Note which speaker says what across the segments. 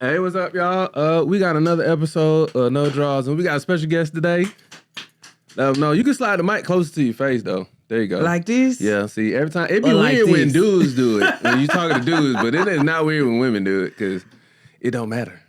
Speaker 1: Hey, what's up, y'all? We got another episode of No Draws, and we got a special guest today. No, you can slide the mic closer to your face, though. There you go.
Speaker 2: Like this?
Speaker 1: Yeah, see, every time, it'd be
Speaker 2: Or like
Speaker 1: weird when
Speaker 2: this?
Speaker 1: dudes do it, when you talking to dudes, but it is not weird when women do it, because it don't matter.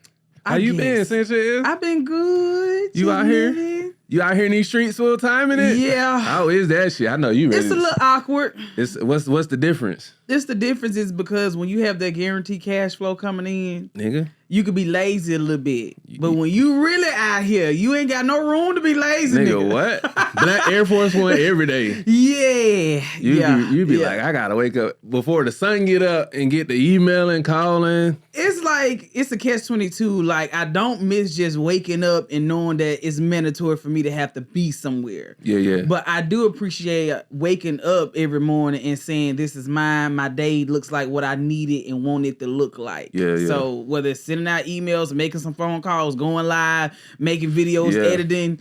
Speaker 1: How you been, Sannchaz?
Speaker 2: I've been good.
Speaker 1: You out here?
Speaker 2: living.
Speaker 1: You out here in these streets full time in it?
Speaker 2: Yeah.
Speaker 1: How is that shit? I know you ready.
Speaker 2: It's a little awkward.
Speaker 1: What's the difference?
Speaker 2: The difference is because when you have that guaranteed cash flow coming in,
Speaker 1: Nigga?
Speaker 2: you could be lazy a little bit. But when you really out here, you ain't got no room to be lazy, nigga.
Speaker 1: What? Black Air Force One every day.
Speaker 2: Yeah.
Speaker 1: You be like, I gotta wake up before the sun get up and get the email and calling.
Speaker 2: It's like, it's a catch-22. Like, I don't miss just waking up and knowing that it's mandatory for me to have to be somewhere.
Speaker 1: Yeah.
Speaker 2: But I do appreciate waking up every morning and saying, this is mine. My day looks like what I needed and want it to look like.
Speaker 1: Yeah.
Speaker 2: So whether it's sending out emails, making some phone calls, going live, making videos, editing,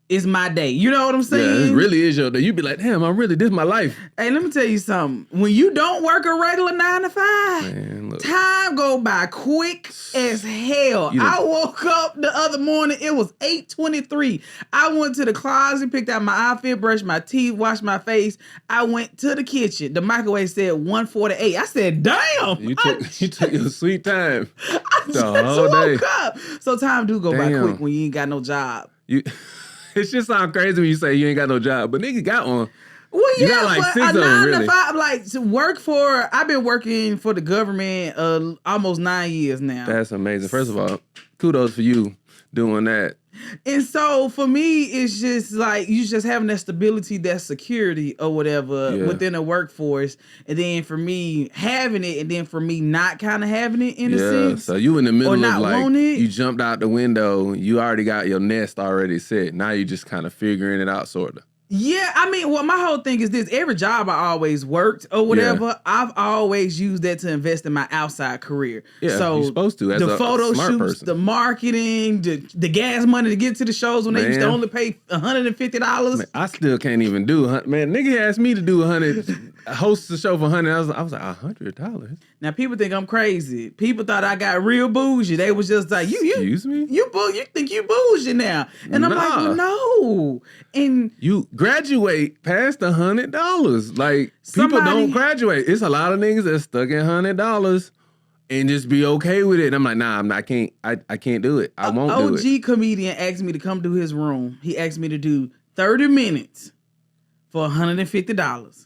Speaker 2: it's my day. You know what I'm saying?
Speaker 1: Yeah, it really is your day. You be like, damn, this is my life.
Speaker 2: Hey, let me tell you something. When you don't work a regular 9 to 5,
Speaker 1: Man, look.
Speaker 2: time go by quick as hell. I woke up the other morning, it was 8:23. I went to the closet, picked out my outfit, brushed my teeth, washed my face. I went to the kitchen. The microwave said 1:48. I said, damn.
Speaker 1: You took your sweet time.
Speaker 2: I just woke up. So time do go by quick when you ain't got no job.
Speaker 1: It just sound crazy when you say you ain't got no job, but nigga got one.
Speaker 2: Well, yeah,
Speaker 1: you got like 6 of them,
Speaker 2: 9
Speaker 1: really.
Speaker 2: to 5, like to work for. I've been working for the government almost 9 years now.
Speaker 1: That's amazing. First of all, kudos for you doing that.
Speaker 2: And so for me, it's just like you just having that stability, that security or whatever within the workforce. And then for me having it, and then for me not kind of having it in a sense.
Speaker 1: So you in the middle of like,
Speaker 2: it.
Speaker 1: you jumped out the window, you already got your nest already set. Now you just kind of figuring it out, sort of.
Speaker 2: Yeah, I mean, well, my whole thing is this. Every job I always worked or whatever, I've always used that to invest in my outside career.
Speaker 1: Yeah,
Speaker 2: so
Speaker 1: you're supposed to as
Speaker 2: the
Speaker 1: a
Speaker 2: photo
Speaker 1: smart
Speaker 2: shoots,
Speaker 1: person.
Speaker 2: the marketing, the gas money to get to the shows when they used to only pay $150.
Speaker 1: Man, I still can't even do man. Nigga asked me to do 100, host the show for 100. I was like $100.
Speaker 2: Now people think I'm crazy. People thought I got real bougie. They was just like,
Speaker 1: Excuse me?
Speaker 2: You think you bougie now? And I'm like, well, no. And
Speaker 1: you graduate past $100. Like people don't graduate. It's a lot of niggas that's stuck at $100 and just be okay with it. And I'm like, nah, I can't do it. I won't do it.
Speaker 2: OG comedian asked me to come do his room. He asked me to do 30 minutes for $150.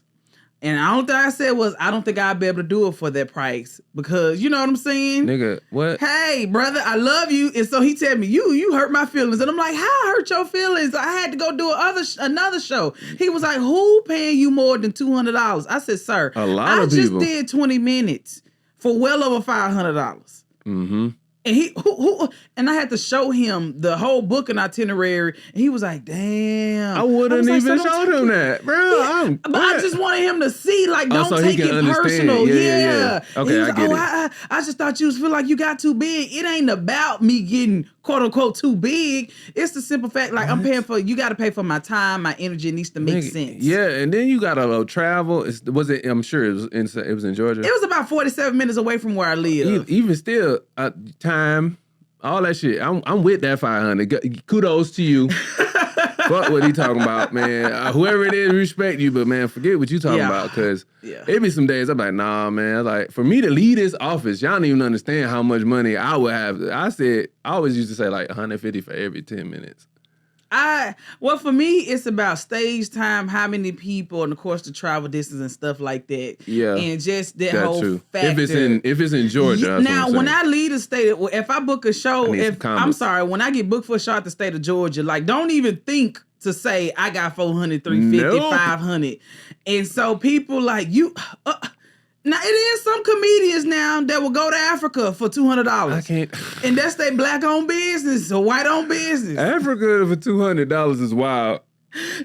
Speaker 2: And the only thing I said was, I don't think I'll be able to do it for that price. Because, you know what I'm saying?
Speaker 1: Nigga, what?
Speaker 2: Hey, brother, I love you. And so he told me, you hurt my feelings. And I'm like, how I hurt your feelings? I had to go do another show. He was like, who paying you more than $200? I said, sir, I just did 20 minutes for well over $500.
Speaker 1: Mm-hmm.
Speaker 2: And and I had to show him the whole booking itinerary, and he was like, "Damn!"
Speaker 1: I wouldn't even showed him that, bro.
Speaker 2: Yeah, but I just wanted him to see, like, don't
Speaker 1: so
Speaker 2: take it personal. Yeah.
Speaker 1: Okay,
Speaker 2: I
Speaker 1: get it.
Speaker 2: I just thought you feel like you got too big. It ain't about me getting quote unquote too big. It's the simple fact, like, I'm paying for. You got to pay for my time, my energy. It needs to make sense.
Speaker 1: Yeah, and then you got to travel. I'm sure it was in Georgia.
Speaker 2: It was about 47 minutes away from where I live.
Speaker 1: Even still, time, all that shit. I'm with that 500. Kudos to you. Fuck what he talking about, man. Whoever it is, respect you, but man, forget what you talking about, because it be some days I'm like, nah, man. Like, for me to leave this office, y'all don't even understand how much money I would have. I always used to say like 150 for every 10 minutes.
Speaker 2: Well, for me, it's about stage time, how many people, and of course the travel distance and stuff like that.
Speaker 1: Yeah,
Speaker 2: and just that whole factor.
Speaker 1: If it's in Georgia.
Speaker 2: Now, when I leave the state, if I book a show, when I get booked for a show at the state of Georgia, like, don't even think to say I got 400, 350, 500, and so people like you. Now, it is some comedians now that will go to Africa for $200.
Speaker 1: I can't.
Speaker 2: And that's their black-owned business or white-owned business.
Speaker 1: Africa for $200 is wild.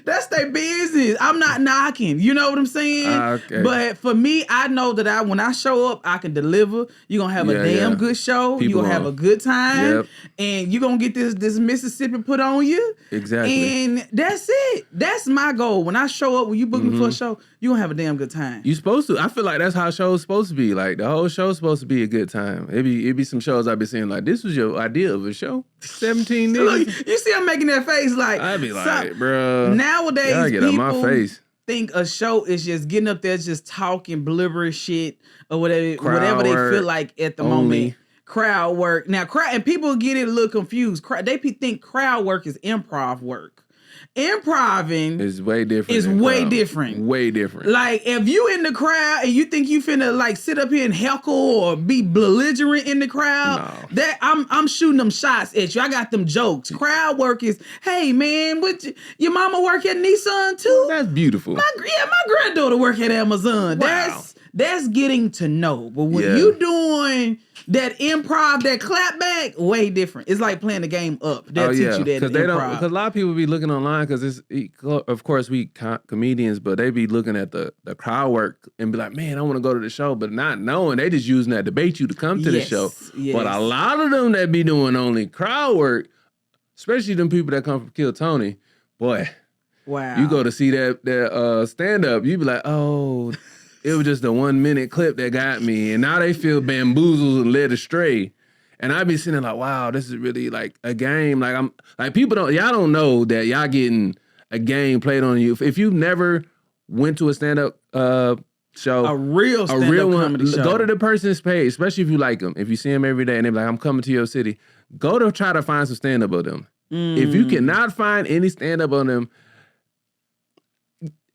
Speaker 2: That's their business. I'm not knocking. You know what I'm saying?
Speaker 1: Okay.
Speaker 2: But for me, I know that when I show up, I can deliver. You're going to have a damn good show. You're going to have a good time.
Speaker 1: Yep.
Speaker 2: And you're going to get this Mississippi put on you.
Speaker 1: Exactly.
Speaker 2: And that's it. That's my goal. When I show up, when you book me for a show, you gonna have a damn good time.
Speaker 1: You supposed to. I feel like that's how shows supposed to be. Like the whole show's supposed to be a good time. It be some shows I've been seeing like, this was your idea of a show? 17 niggas.
Speaker 2: Look, you see I'm making that face like.
Speaker 1: I'd be like, bro.
Speaker 2: Nowadays,
Speaker 1: y'all get
Speaker 2: people
Speaker 1: on my face.
Speaker 2: think a show is just getting up there, just talking blibberish shit or whatever they feel like at the moment. Crowd work. Now, and people get it a little confused. They think crowd work is improv work. Improving
Speaker 1: is way different. Way different.
Speaker 2: Like if you in the crowd and you think you finna like sit up here and heckle or be belligerent in the crowd, that I'm shooting them shots at you. I got them jokes. Crowd work is, hey man, your mama work at Nissan too?
Speaker 1: That's beautiful.
Speaker 2: My granddaughter work at Amazon.
Speaker 1: Wow.
Speaker 2: That's getting to know. But when you doing that improv, that clap back, way different. It's like playing the game up. They'll teach you that improv.
Speaker 1: Because a lot of people be looking online because of course we comedians, but they be looking at the crowd work and be like, man, I want to go to the show, but not knowing they just using that to bait you to come to the show.
Speaker 2: Yes.
Speaker 1: But a lot of them that be doing only crowd work, especially them people that come from Kill Tony, boy.
Speaker 2: Wow.
Speaker 1: You go to see that stand up, you be like, oh. It was just a 1 minute clip that got me. And now they feel bamboozled and led astray. And I be sitting like, wow, this is really like a game. Like y'all don't know that y'all getting a game played on you. If you've never went to a stand-up show,
Speaker 2: a real comedy show,
Speaker 1: go to the person's page, especially if you like them. If you see them every day and they're like, I'm coming to your city, go to try to find some stand-up of them. If you cannot find any stand-up on them,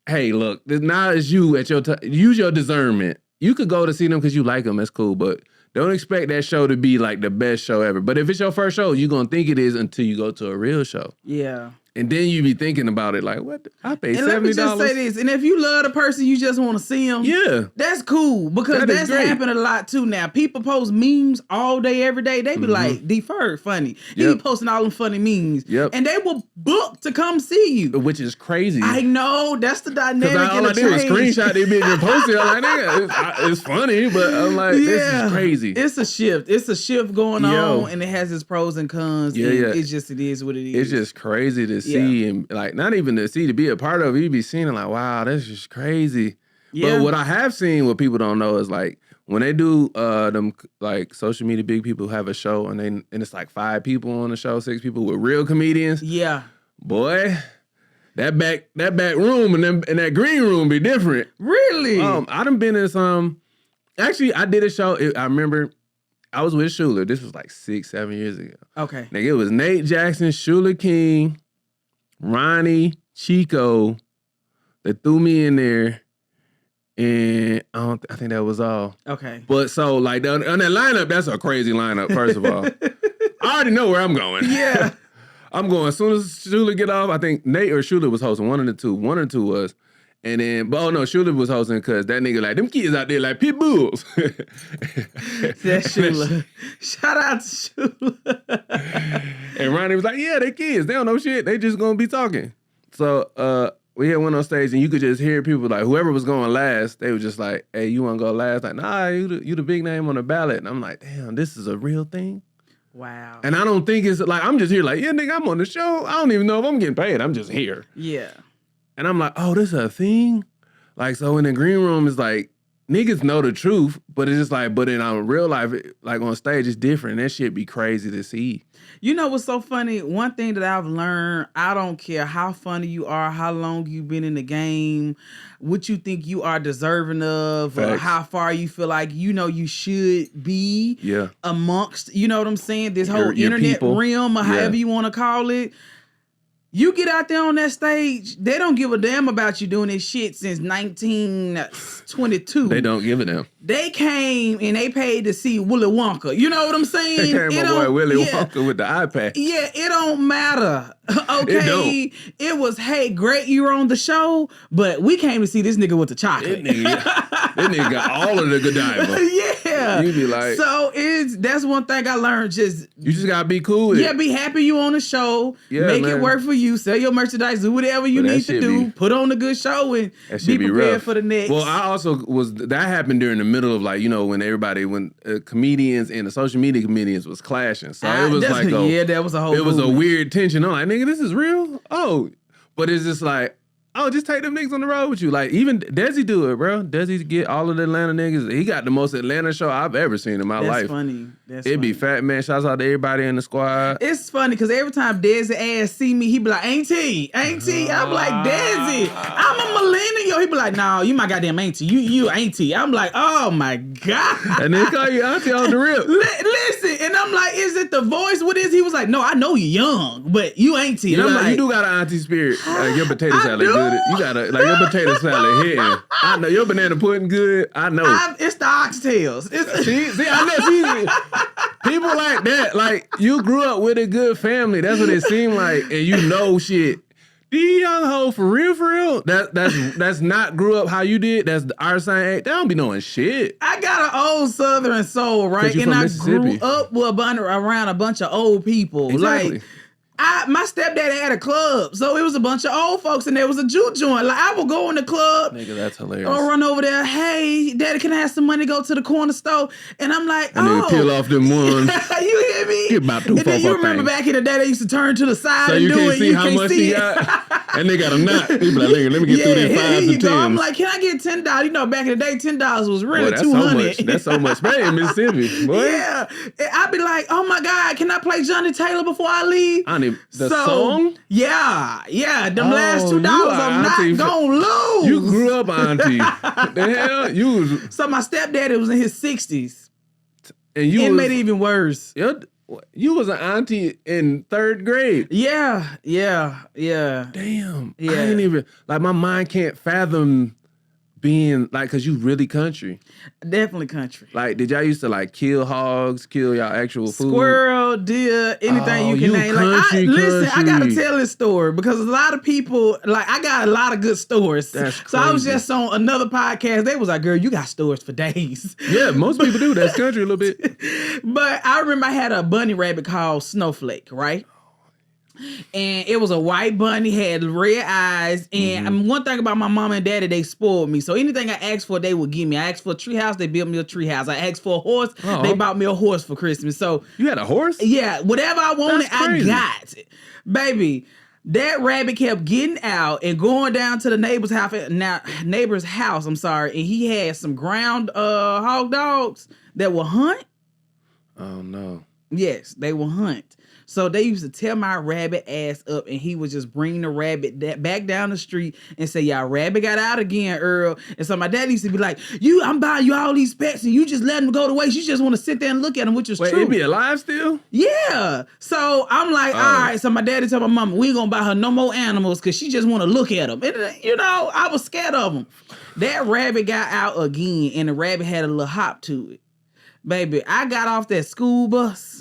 Speaker 1: hey, look, now it's you at your use your discernment. You could go to see them because you like them. That's cool, but don't expect that show to be like the best show ever. But if it's your first show, you're going to think it is until you go to a real show.
Speaker 2: Yeah.
Speaker 1: And then you be thinking about it like, what? I paid $70.
Speaker 2: And let me just say this. And if you love the person, you just want to see them.
Speaker 1: Yeah.
Speaker 2: That's cool because that's happened a lot too now. People post memes all day, every day. They be like, deferred funny. You be posting all them funny memes.
Speaker 1: Yep.
Speaker 2: And they will book to come see you.
Speaker 1: Which is crazy.
Speaker 2: I know. That's the dynamic.
Speaker 1: All I did was screenshot they bitch and post it. I'm like, nigga, it's funny, but I'm like, this is crazy.
Speaker 2: It's a shift. It's a shift going on, and it has its pros and cons.
Speaker 1: Yeah,
Speaker 2: and it is what it is.
Speaker 1: It's just crazy to see, and like not even to see, to be a part of it. You be seeing it like, wow, that's just crazy. Yeah. But what I have seen, what people don't know, is like when they do them like social media big people have a show and it's like 5 people on the show, 6 people with real comedians.
Speaker 2: Yeah,
Speaker 1: boy. That back room and that green room be different.
Speaker 2: Really?
Speaker 1: I done been in some. Actually, I did a show. I remember I was with Schuler. This was like 6-7 years ago.
Speaker 2: Okay.
Speaker 1: Nigga, it was Nate Jackson, Schuler King, Ronnie, Chico. They threw me in there, and I think that was all.
Speaker 2: Okay.
Speaker 1: But so like on that lineup, that's a crazy lineup. First of all, I already know where I'm going.
Speaker 2: Yeah.
Speaker 1: I'm going as soon as Schuler get off. I think Nate or Schuler was hosting. One of the two. One or two was. And then, but no, Schuler was hosting because that nigga like, them kids out there like pit bulls.
Speaker 2: That's Schuler. Shout out to
Speaker 1: Schuler. And Ronnie was like, yeah, they kids. They don't know shit. They just gonna be talking. So we had one on stage and you could just hear people like, whoever was going last, they were just like, hey, you wanna go last? Like, nah, you the big name on the ballot. And I'm like, damn, this is a real thing?
Speaker 2: Wow.
Speaker 1: And I don't think it's like, I'm just here like, yeah, nigga, I'm on the show. I don't even know if I'm getting paid. I'm just here.
Speaker 2: Yeah.
Speaker 1: And I'm like, oh, this is a thing? Like, so in the green room, it's like, niggas know the truth, but it's just like, but in real life, like on stage, it's different. That shit be crazy to see.
Speaker 2: You know what's so funny? One thing that I've learned, I don't care how funny you are, how long you've been in the game, what you think you are deserving of, or how far you feel like, you know, you should be amongst, you know what I'm saying? This whole internet realm or however you want to call it. You get out there on that stage, they don't give a damn about you doing this shit since 1922.
Speaker 1: They don't give a damn.
Speaker 2: They came and they paid to see Willy Wonka. You know what I'm saying?
Speaker 1: They came my boy Willy Wonka with the iPad.
Speaker 2: Yeah, it don't matter. Okay? It was, hey, great you were on the show, but we came to see this nigga with the chocolate.
Speaker 1: This nigga got all of the Godiva.
Speaker 2: Yeah.
Speaker 1: You be like.
Speaker 2: So that's one thing I learned. You
Speaker 1: just gotta be cool with it.
Speaker 2: Be happy you on the show. Yeah, make it work for you. Sell your merchandise. Do whatever you need to do. Put on a good show and be prepared for the next.
Speaker 1: Well, I also that happened during the middle of like, you know, when comedians and the social media comedians was clashing. So it was like,
Speaker 2: that was a whole.
Speaker 1: It was a weird tension. I'm like, nigga, this is real. Oh, but it's just like, Oh, just take them niggas on the road with you. Like, even Desi do it, bro. Desi get all of the Atlanta niggas. He got the most Atlanta show I've ever seen in my life.
Speaker 2: That's funny.
Speaker 1: It'd be Fat Man. Shouts out to everybody in the squad.
Speaker 2: It's funny because every time Desi ass see me, he be like, auntie. I'm like, Desi, I'm a millennial. He be like, no, you my goddamn auntie. You auntie. I'm like, oh my God.
Speaker 1: And they call you auntie on the rip.
Speaker 2: Listen, and I'm like, is it the voice? What is? He was like, no, I know you young, but you auntie.
Speaker 1: And I'm
Speaker 2: like,
Speaker 1: you do got an auntie spirit. Like your potato salad good. You got like your potato salad hitting. I know your banana pudding good. I know.
Speaker 2: It's the oxtails.
Speaker 1: See, I know. People like that. Like you grew up with a good family. That's what it seemed like, and you know shit. These young hoes for real. That's not grew up how you did. That's our same age. They don't be knowing shit.
Speaker 2: I got an old Southern soul, right? And I grew up with around a bunch of old people.
Speaker 1: Exactly.
Speaker 2: Like. My stepdad had a club, so it was a bunch of old folks, and there was a juke joint. Like, I would go in the club.
Speaker 1: Nigga, that's hilarious.
Speaker 2: Or run over there. Hey, daddy, can I have some money to go to the corner store? And I'm like,
Speaker 1: and peel off them ones.
Speaker 2: You hear me?
Speaker 1: Get about 2
Speaker 2: and then you remember back in the day, they used to turn to the side
Speaker 1: so
Speaker 2: and do it.
Speaker 1: So you can't see how much he got. And they got a knot. He be like, nigga, let me get through these 5s and 10s.
Speaker 2: I'm like, can I get $10? You know, back in the day, $10 was really $200.
Speaker 1: That's so much. Man, in Mississippi, boy.
Speaker 2: Yeah. I'd be like, oh my God, can I play Johnny Taylor before I leave?
Speaker 1: The song?
Speaker 2: Yeah. Them last $2 I'm not gonna lose.
Speaker 1: You grew up auntie. The hell? You was...
Speaker 2: So my stepdaddy was in his 60s.
Speaker 1: And you
Speaker 2: made it even worse.
Speaker 1: You was an auntie in 3rd grade.
Speaker 2: Yeah. Damn.
Speaker 1: Yeah. I ain't even... Like, my mind can't fathom being like, cause you really country.
Speaker 2: Definitely country.
Speaker 1: Like, did y'all used to like kill hogs, kill y'all actual food?
Speaker 2: Squirrel, deer, anything you can name.
Speaker 1: Country,
Speaker 2: listen, I gotta tell this story because a lot of people, like, I got a lot of good stories.
Speaker 1: That's crazy.
Speaker 2: So I was just on another podcast. They was like, girl, you got stories for days.
Speaker 1: Yeah, most people do. That's country a little bit.
Speaker 2: But I remember I had a bunny rabbit called Snowflake, right? And it was a white bunny, had red eyes. And one thing about my mom and daddy, they spoiled me. So anything I asked for, they would give me. I asked for a treehouse, they built me a treehouse. I asked for a horse, they bought me a horse for Christmas. So
Speaker 1: you had a horse?
Speaker 2: Yeah, whatever I wanted, I got. Baby, that rabbit kept getting out and going down to the neighbor's house. And he had some ground hog dogs that will hunt.
Speaker 1: Oh no.
Speaker 2: Yes, they will hunt. So they used to tear my rabbit ass up, and he would just bring the rabbit back down the street and say, y'all rabbit got out again, Earl. And so my dad used to be like, I'm buying you all these pets, and you just let them go to waste. You just want to sit there and look at them, which is true.
Speaker 1: It be alive still?
Speaker 2: Yeah. So I'm like, all right. So my daddy told my mama, we ain't going to buy her no more animals because she just want to look at them. And, I was scared of them. That rabbit got out again, and the rabbit had a little hop to it. Baby, I got off that school bus.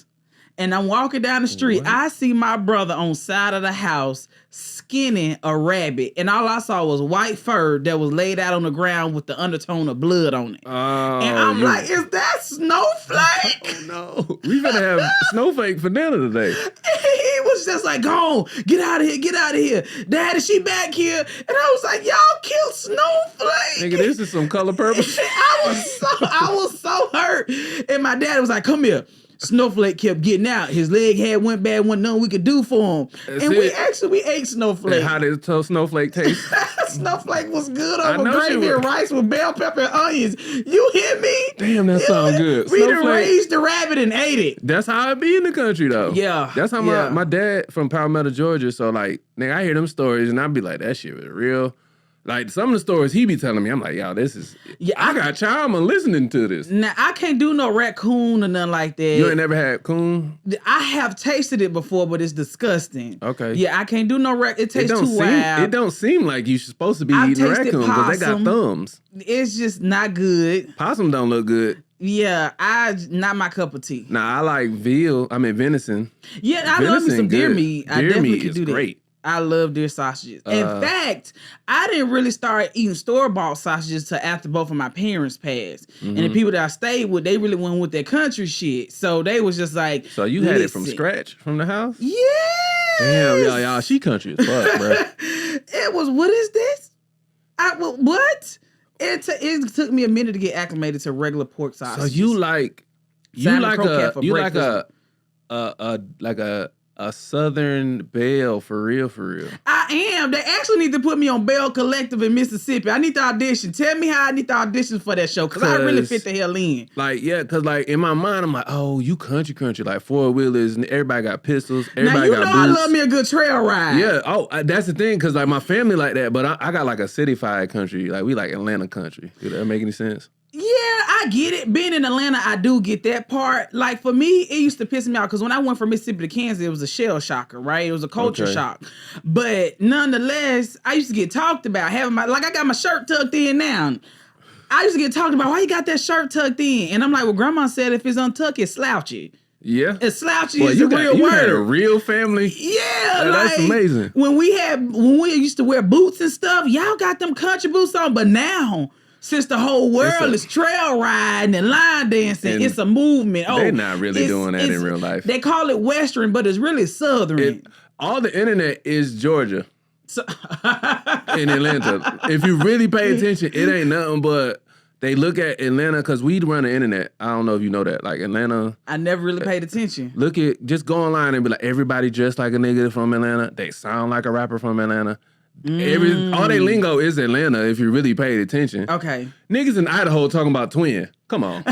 Speaker 2: And I'm walking down the street. What? I see my brother on side of the house skinning a rabbit. And all I saw was white fur that was laid out on the ground with the undertone of blood on it.
Speaker 1: Oh,
Speaker 2: and I'm like, is that Snowflake?
Speaker 1: Oh, no. We better have Snowflake for dinner today.
Speaker 2: He was just like, go on, get out of here. Dad, is she back here? And I was like, y'all killed Snowflake.
Speaker 1: Nigga, this is some color purple.
Speaker 2: I was so hurt. And my dad was like, come here. Snowflake kept getting out. His leg had went bad, wasn't nothing we could do for him.
Speaker 1: That's
Speaker 2: and
Speaker 1: it.
Speaker 2: we ate Snowflake.
Speaker 1: And how did Snowflake taste?
Speaker 2: Snowflake was good over gravy and rice with bell pepper and onions. You hear me?
Speaker 1: Damn, that sounds good.
Speaker 2: We done raised the rabbit and ate it.
Speaker 1: That's how it be in the country, though.
Speaker 2: Yeah.
Speaker 1: That's how my dad from Palmetto, Georgia. So, like, nigga, I hear them stories and I be like, that shit was real. Like, some of the stories he be telling me, I'm like, yo, this is... Yeah, I got charm on listening to this.
Speaker 2: Now, I can't do no raccoon or nothing like that.
Speaker 1: You ain't never had coon?
Speaker 2: I have tasted it before, but it's disgusting.
Speaker 1: Okay.
Speaker 2: Yeah, I can't do no raccoon. It tastes too wild.
Speaker 1: It don't seem like you're supposed to be eating raccoon because they got thumbs.
Speaker 2: It's just not good.
Speaker 1: Possum don't look good.
Speaker 2: Yeah, not my cup of tea.
Speaker 1: Nah, I like venison.
Speaker 2: Yeah, I love me some deer meat. I definitely could do that.
Speaker 1: Great.
Speaker 2: I love deer sausages. In fact, I didn't really start eating store-bought sausages till after both of my parents passed. Mm-hmm. And the people that I stayed with, they really went with their country shit. So they was just like,
Speaker 1: so you had it from scratch from the house?
Speaker 2: Yeah.
Speaker 1: Damn, y'all, she country as fuck, bro.
Speaker 2: It was, what is this? What? It took me a minute to get acclimated to regular pork sausages.
Speaker 1: So you like a Southern belle for real.
Speaker 2: I am. They actually need to put me on Bell Collective in Mississippi. I need to audition. Tell me how I need to audition for that show, because I really fit the hell in.
Speaker 1: Like, yeah, because like in my mind, I'm like, oh, you country, like 4-wheelers, and everybody got pistols. Everybody got boots.
Speaker 2: I love me a good trail ride.
Speaker 1: Yeah. Oh, that's the thing, because like my family like that, but I got like a city-fied country. Like we like Atlanta country. Did that make any sense?
Speaker 2: Yeah, I get it. Being in Atlanta, I do get that part. Like, for me, it used to piss me off because when I went from Mississippi to Kansas, it was a shell shocker, right? It was a culture shock. But nonetheless, I used to get talked about having I got my shirt tucked in now. I used to get talked about, why you got that shirt tucked in? And I'm like, well, Grandma said if it's untucked, it's slouchy.
Speaker 1: Yeah.
Speaker 2: It's slouchy is the real word.
Speaker 1: You had a real family?
Speaker 2: Yeah.
Speaker 1: That's amazing.
Speaker 2: When we used to wear boots and stuff, y'all got them country boots on, but now... Since the whole world is trail riding and line dancing, it's a movement. Oh,
Speaker 1: they're not really doing that in real life.
Speaker 2: They call it Western, but it's really Southern.
Speaker 1: All the internet is Georgia in Atlanta. If you really pay attention, it ain't nothing but they look at Atlanta because we run the internet. I don't know if you know that. Like Atlanta.
Speaker 2: I never really paid attention.
Speaker 1: Just go online and be like, everybody dressed like a nigga from Atlanta. They sound like a rapper from Atlanta. All they lingo is Atlanta if you really paid attention.
Speaker 2: Okay.
Speaker 1: Niggas in Idaho talking about twin. Come on.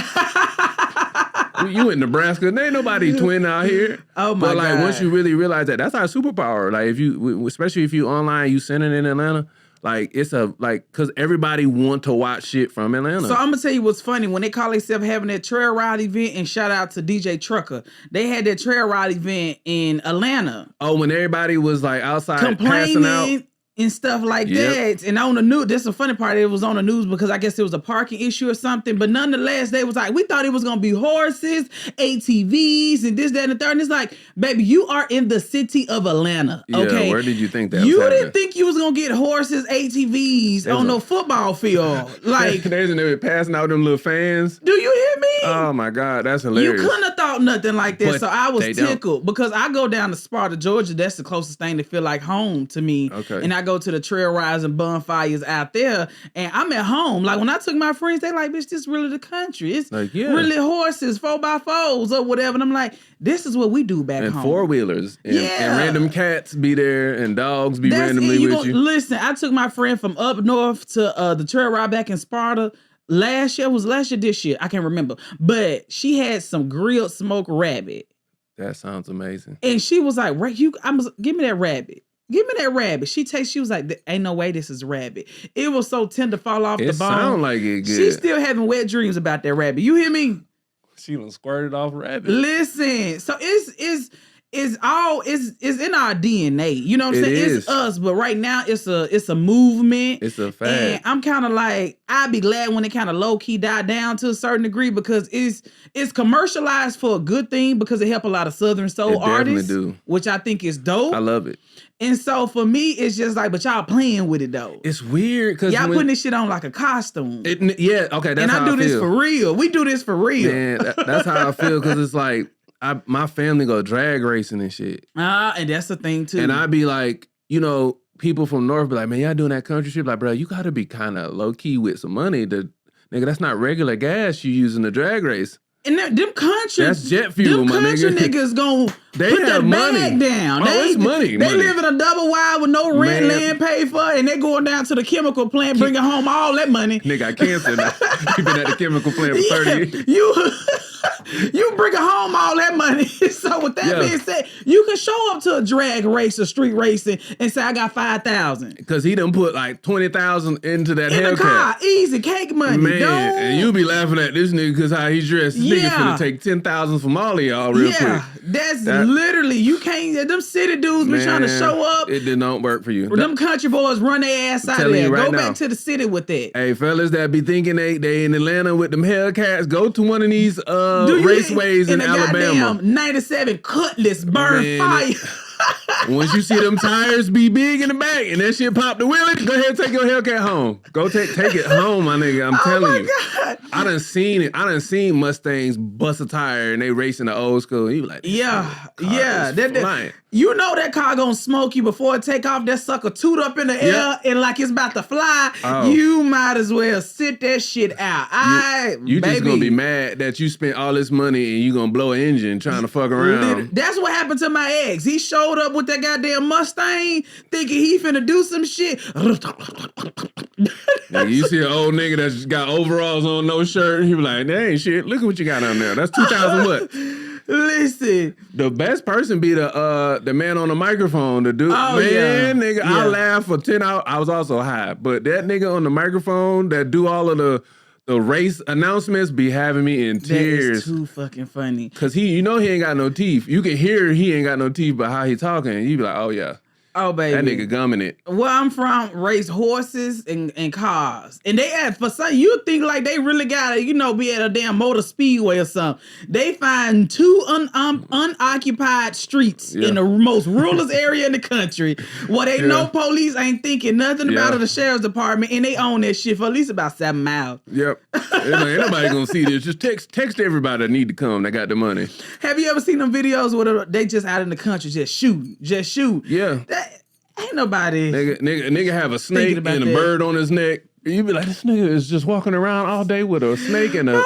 Speaker 1: You in Nebraska, there ain't nobody twin out here.
Speaker 2: Oh my God.
Speaker 1: But like once you really realize that's our superpower. Like especially if you online, you send it in Atlanta. Like it's because everybody want to watch shit from Atlanta.
Speaker 2: So I'm gonna tell you what's funny. When they call themselves having that trail ride event, and shout out to DJ Trucker, they had that trail ride event in Atlanta.
Speaker 1: Oh, when everybody was like outside passing out.
Speaker 2: And stuff like that. And on the news, that's the funny part. It was on the news because I guess it was a parking issue or something. But nonetheless, they was like, we thought it was going to be horses, ATVs, and this, that, and the third. And it's like, baby, you are in the city of Atlanta. Okay.
Speaker 1: Yeah, where did you think that was
Speaker 2: You
Speaker 1: happening?
Speaker 2: didn't think you was going to get horses, ATVs on no football field. Like,
Speaker 1: they were passing out them little fans.
Speaker 2: Do you hear me?
Speaker 1: Oh my God, that's hilarious.
Speaker 2: You couldn't have thought nothing like that.
Speaker 1: But
Speaker 2: so I was tickled
Speaker 1: don't.
Speaker 2: Because I go down to Sparta, Georgia. That's the closest thing to feel like home to me.
Speaker 1: Okay.
Speaker 2: And I go to the trail rides and bonfires out there, and I'm at home. Like when I took my friends, they like, bitch, this really the country. It's like, really horses, 4x4s or whatever. And I'm like, this is what we do back home.
Speaker 1: And 4-wheelers. And random cats be there and dogs be randomly with you.
Speaker 2: Listen, I took my friend from up north to the trail ride back in Sparta. This year? I can't remember. But she had some grilled smoked rabbit.
Speaker 1: That sounds amazing.
Speaker 2: And she was like, give me that rabbit. Give me that rabbit. She was like, ain't no way this is rabbit. It was so tender, fall off the bone. It sound
Speaker 1: like it good.
Speaker 2: She's still having wet dreams about that rabbit. You hear me?
Speaker 1: She done squirted off rabbit.
Speaker 2: Listen, so it's in our DNA. You know what I'm saying? It's us, but right now it's a movement.
Speaker 1: It's a fact.
Speaker 2: And I'm kind of like, I'd be glad when it kind of low key died down to a certain degree because it's commercialized for a good thing because it help a lot of Southern soul artists, which I think is dope.
Speaker 1: I love it.
Speaker 2: And so for me, it's just like, but y'all playing with it though.
Speaker 1: It's weird because
Speaker 2: y'all putting this shit on like a costume.
Speaker 1: Okay, that's how I feel.
Speaker 2: And I do this for real. We do this for real.
Speaker 1: Man, that's how I feel because it's like my family go drag racing and shit.
Speaker 2: And that's the thing too.
Speaker 1: And I'd be like, people from North be like, man, y'all doing that country shit? Like, bro, you got to be kind of low key with some money. Nigga, that's not regular gas you using the drag race.
Speaker 2: And them country,
Speaker 1: that's jet fuel, my nigga.
Speaker 2: Them country niggas gon'
Speaker 1: they
Speaker 2: put
Speaker 1: have
Speaker 2: that
Speaker 1: money.
Speaker 2: bag down.
Speaker 1: It's money.
Speaker 2: They live in a double wide with no rent, land paid for, and they going down to the chemical plant, bringing home all that money.
Speaker 1: Nigga got cancer now. You been at the chemical plant for 30 years.
Speaker 2: You bringing home all that money. So with that being said, you can show up to a drag race or street racing and say, I got 5,000.
Speaker 1: Because he done put like 20,000 into that Hellcat.
Speaker 2: In the car, easy, cake money. Man,
Speaker 1: and you be laughing at this nigga because how he dressed. This nigga finna take 10,000 from all of y'all real quick.
Speaker 2: That's literally, you can't, them city dudes be trying to show up.
Speaker 1: It did not work for you.
Speaker 2: Them country boys run their ass out of there. Go back to the city with that.
Speaker 1: Hey, fellas that be thinking they in Atlanta with them Hellcats, go to one of these raceways in Alabama.
Speaker 2: 97 Cutlass burn fire.
Speaker 1: Once you see them tires be big in the back and that shit pop the wheelie, go ahead and take your Hellcat home. Go take it home, my nigga. I'm telling you. God. I done seen it. I done seen Mustangs bust a tire and they racing the old school. You like,
Speaker 2: yeah. You know that car gonna smoke you before it take off. That sucker toot up in the air and like it's about to fly. Oh. You might as well sit that shit out.
Speaker 1: You just gonna be mad that you spent all this money and you gonna blow an engine trying to fuck around.
Speaker 2: That's what happened to my ex. He showed up with that goddamn Mustang thinking he finna do some shit.
Speaker 1: You see an old nigga that's got overalls on, no shirt. He be like, that ain't shit. Look at what you got on there. That's 2,000 what?
Speaker 2: Listen,
Speaker 1: the best person be the man on the microphone. The dude, nigga, I laughed for 10 hours. I was also high, but that nigga on the microphone that do all of the race announcements be having me in tears.
Speaker 2: That is too fucking funny.
Speaker 1: Cause he ain't got no teeth. You can hear he ain't got no teeth, but how he talking, you be like, oh yeah.
Speaker 2: Oh, baby.
Speaker 1: That nigga gumming it.
Speaker 2: Where I'm from, race horses and cars. And they ask for something. You think like they really gotta, be at a damn motor speedway or something. They find two unoccupied streets in the most ruralest area in the country where they know police ain't thinking nothing about it, the sheriff's department, and they own that shit for at least about 7 miles.
Speaker 1: Yep. Ain't nobody gonna see this. Just text everybody that need to come that got the money.
Speaker 2: Have you ever seen them videos where they just out in the country just shoot?
Speaker 1: Yeah.
Speaker 2: Ain't nobody.
Speaker 1: Nigga have a snake and a bird on his neck. You be like, this nigga is just walking around all day with a snake and a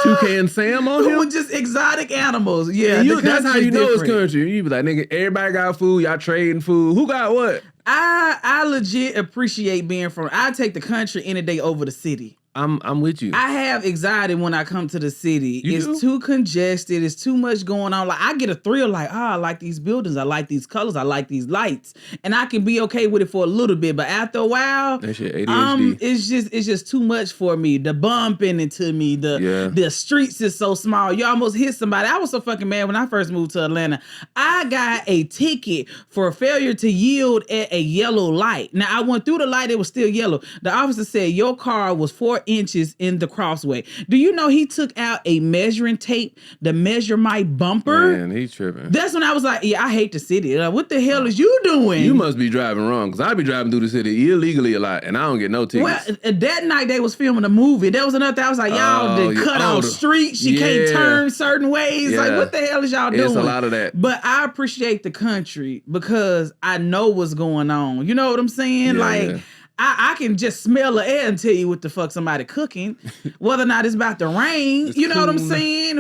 Speaker 1: toucan Sam on him.
Speaker 2: With just exotic animals. Yeah.
Speaker 1: That's how you know it's country. You be like, nigga, everybody got food. Y'all trading food. Who got what?
Speaker 2: I legit appreciate being from. I take the country any day over the city.
Speaker 1: I'm with you.
Speaker 2: I have anxiety when I come to the city. It's too congested. It's too much going on. Like I get a thrill like, I like these buildings. I like these colors. I like these lights. And I can be okay with it for a little bit. But after a while,
Speaker 1: that shit ADHD.
Speaker 2: It's just too much for me. The bumping into me. The streets is so small. You almost hit somebody. I was so fucking mad when I first moved to Atlanta. I got a ticket for failure to yield at a yellow light. Now I went through the light. It was still yellow. The officer said your car was 4 inches in the crossway. Do you know he took out a measuring tape to measure my bumper?
Speaker 1: Man, he's tripping.
Speaker 2: That's when I was like, I hate the city. Like, what the hell is you doing?
Speaker 1: You must be driving wrong, because I be driving through the city illegally a lot, and I don't get no tickets.
Speaker 2: Well, that night they was filming a movie. There was another thing. I was like, y'all cut off streets. She can't turn certain ways. Like, what the hell is y'all doing?
Speaker 1: It's a lot of that.
Speaker 2: But I appreciate the country because I know what's going on. You know what I'm saying? I can just smell the air and tell you what the fuck somebody cooking, whether or not it's about to rain. You know what I'm saying?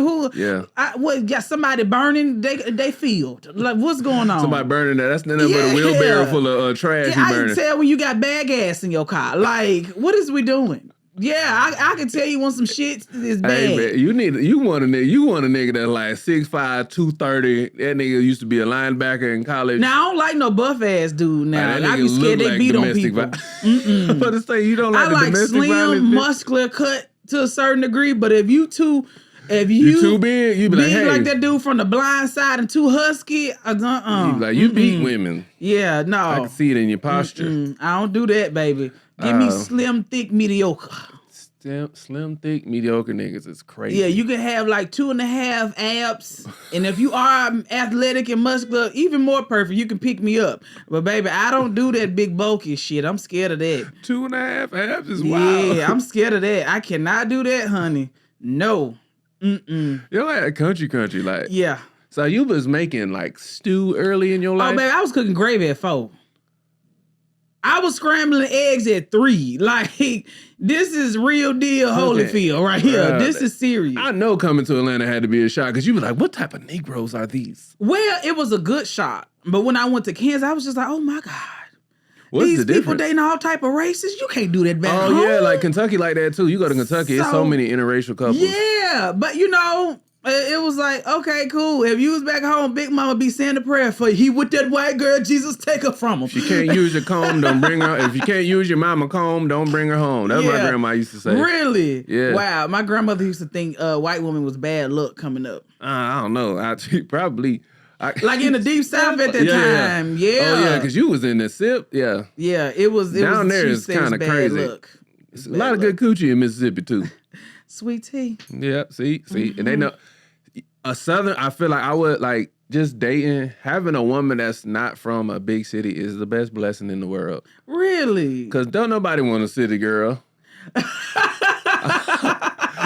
Speaker 2: Got somebody burning they field. Like, what's going on?
Speaker 1: Somebody burning that. That's nothing but a wheelbarrow full of trash.
Speaker 2: I can tell when you got bad gas in your car. Like, what is we doing? Yeah, I can tell you when some shit is bad.
Speaker 1: Hey, man, you want a nigga that's like 6'5", 230. That nigga used to be a linebacker in college.
Speaker 2: Now I don't like no buff ass dude. Now I be scared they beat on people.
Speaker 1: I'm about to say you don't like the domestic violence. I like
Speaker 2: slim, muscular, cut to a certain degree. But if you too big,
Speaker 1: you be like, hey,
Speaker 2: like that dude from The Blind Side and too husky. You be
Speaker 1: like, you beat women.
Speaker 2: Yeah, no,
Speaker 1: I can see it in your posture.
Speaker 2: I don't do that, baby. Give me slim, thick, mediocre.
Speaker 1: Slim, thick, mediocre niggas is crazy.
Speaker 2: Yeah, you can have like 2.5 abs. And if you are athletic and muscular, even more perfect, you can pick me up. But baby, I don't do that big bulky shit. I'm scared of that.
Speaker 1: 2.5 abs is wild.
Speaker 2: Yeah, I'm scared of that. I cannot do that, honey. No.
Speaker 1: You're like country, like.
Speaker 2: Yeah.
Speaker 1: So you was making like stew early in your life?
Speaker 2: Oh, baby, I was cooking gravy at 4. I was scrambling eggs at 3. Like, this is real deal Holyfield right here. This is serious.
Speaker 1: I know coming to Atlanta had to be a shock because you were like, what type of Negroes are these?
Speaker 2: Well, it was a good shock. But when I went to Kansas, I was just like, oh my God.
Speaker 1: What's
Speaker 2: These
Speaker 1: the difference?
Speaker 2: people dating all type of races. You can't do that back home.
Speaker 1: Oh, yeah, like Kentucky like that too. You go to Kentucky, it's so many interracial couples.
Speaker 2: Yeah, but it was like, okay, cool. If you was back home, Big Mama be saying a prayer for you. He with that white girl, Jesus, take her from him.
Speaker 1: If you can't use your comb, don't bring her. If you can't use your mama comb, don't bring her home. That's what my grandma used to say.
Speaker 2: Really?
Speaker 1: Yeah.
Speaker 2: Wow. My grandmother used to think white woman was bad luck coming up.
Speaker 1: I don't know. Probably.
Speaker 2: Like in the deep south at that time. Yeah.
Speaker 1: Oh, yeah, because you was in the SIP. Yeah.
Speaker 2: Yeah, it was.
Speaker 1: Down there is kind of crazy. It's a lot of good coochie in Mississippi, too.
Speaker 2: Sweet tea.
Speaker 1: Yeah, see? And they know. I feel like I would like just dating, having a woman that's not from a big city is the best blessing in the world.
Speaker 2: Really?
Speaker 1: Because don't nobody want a city girl.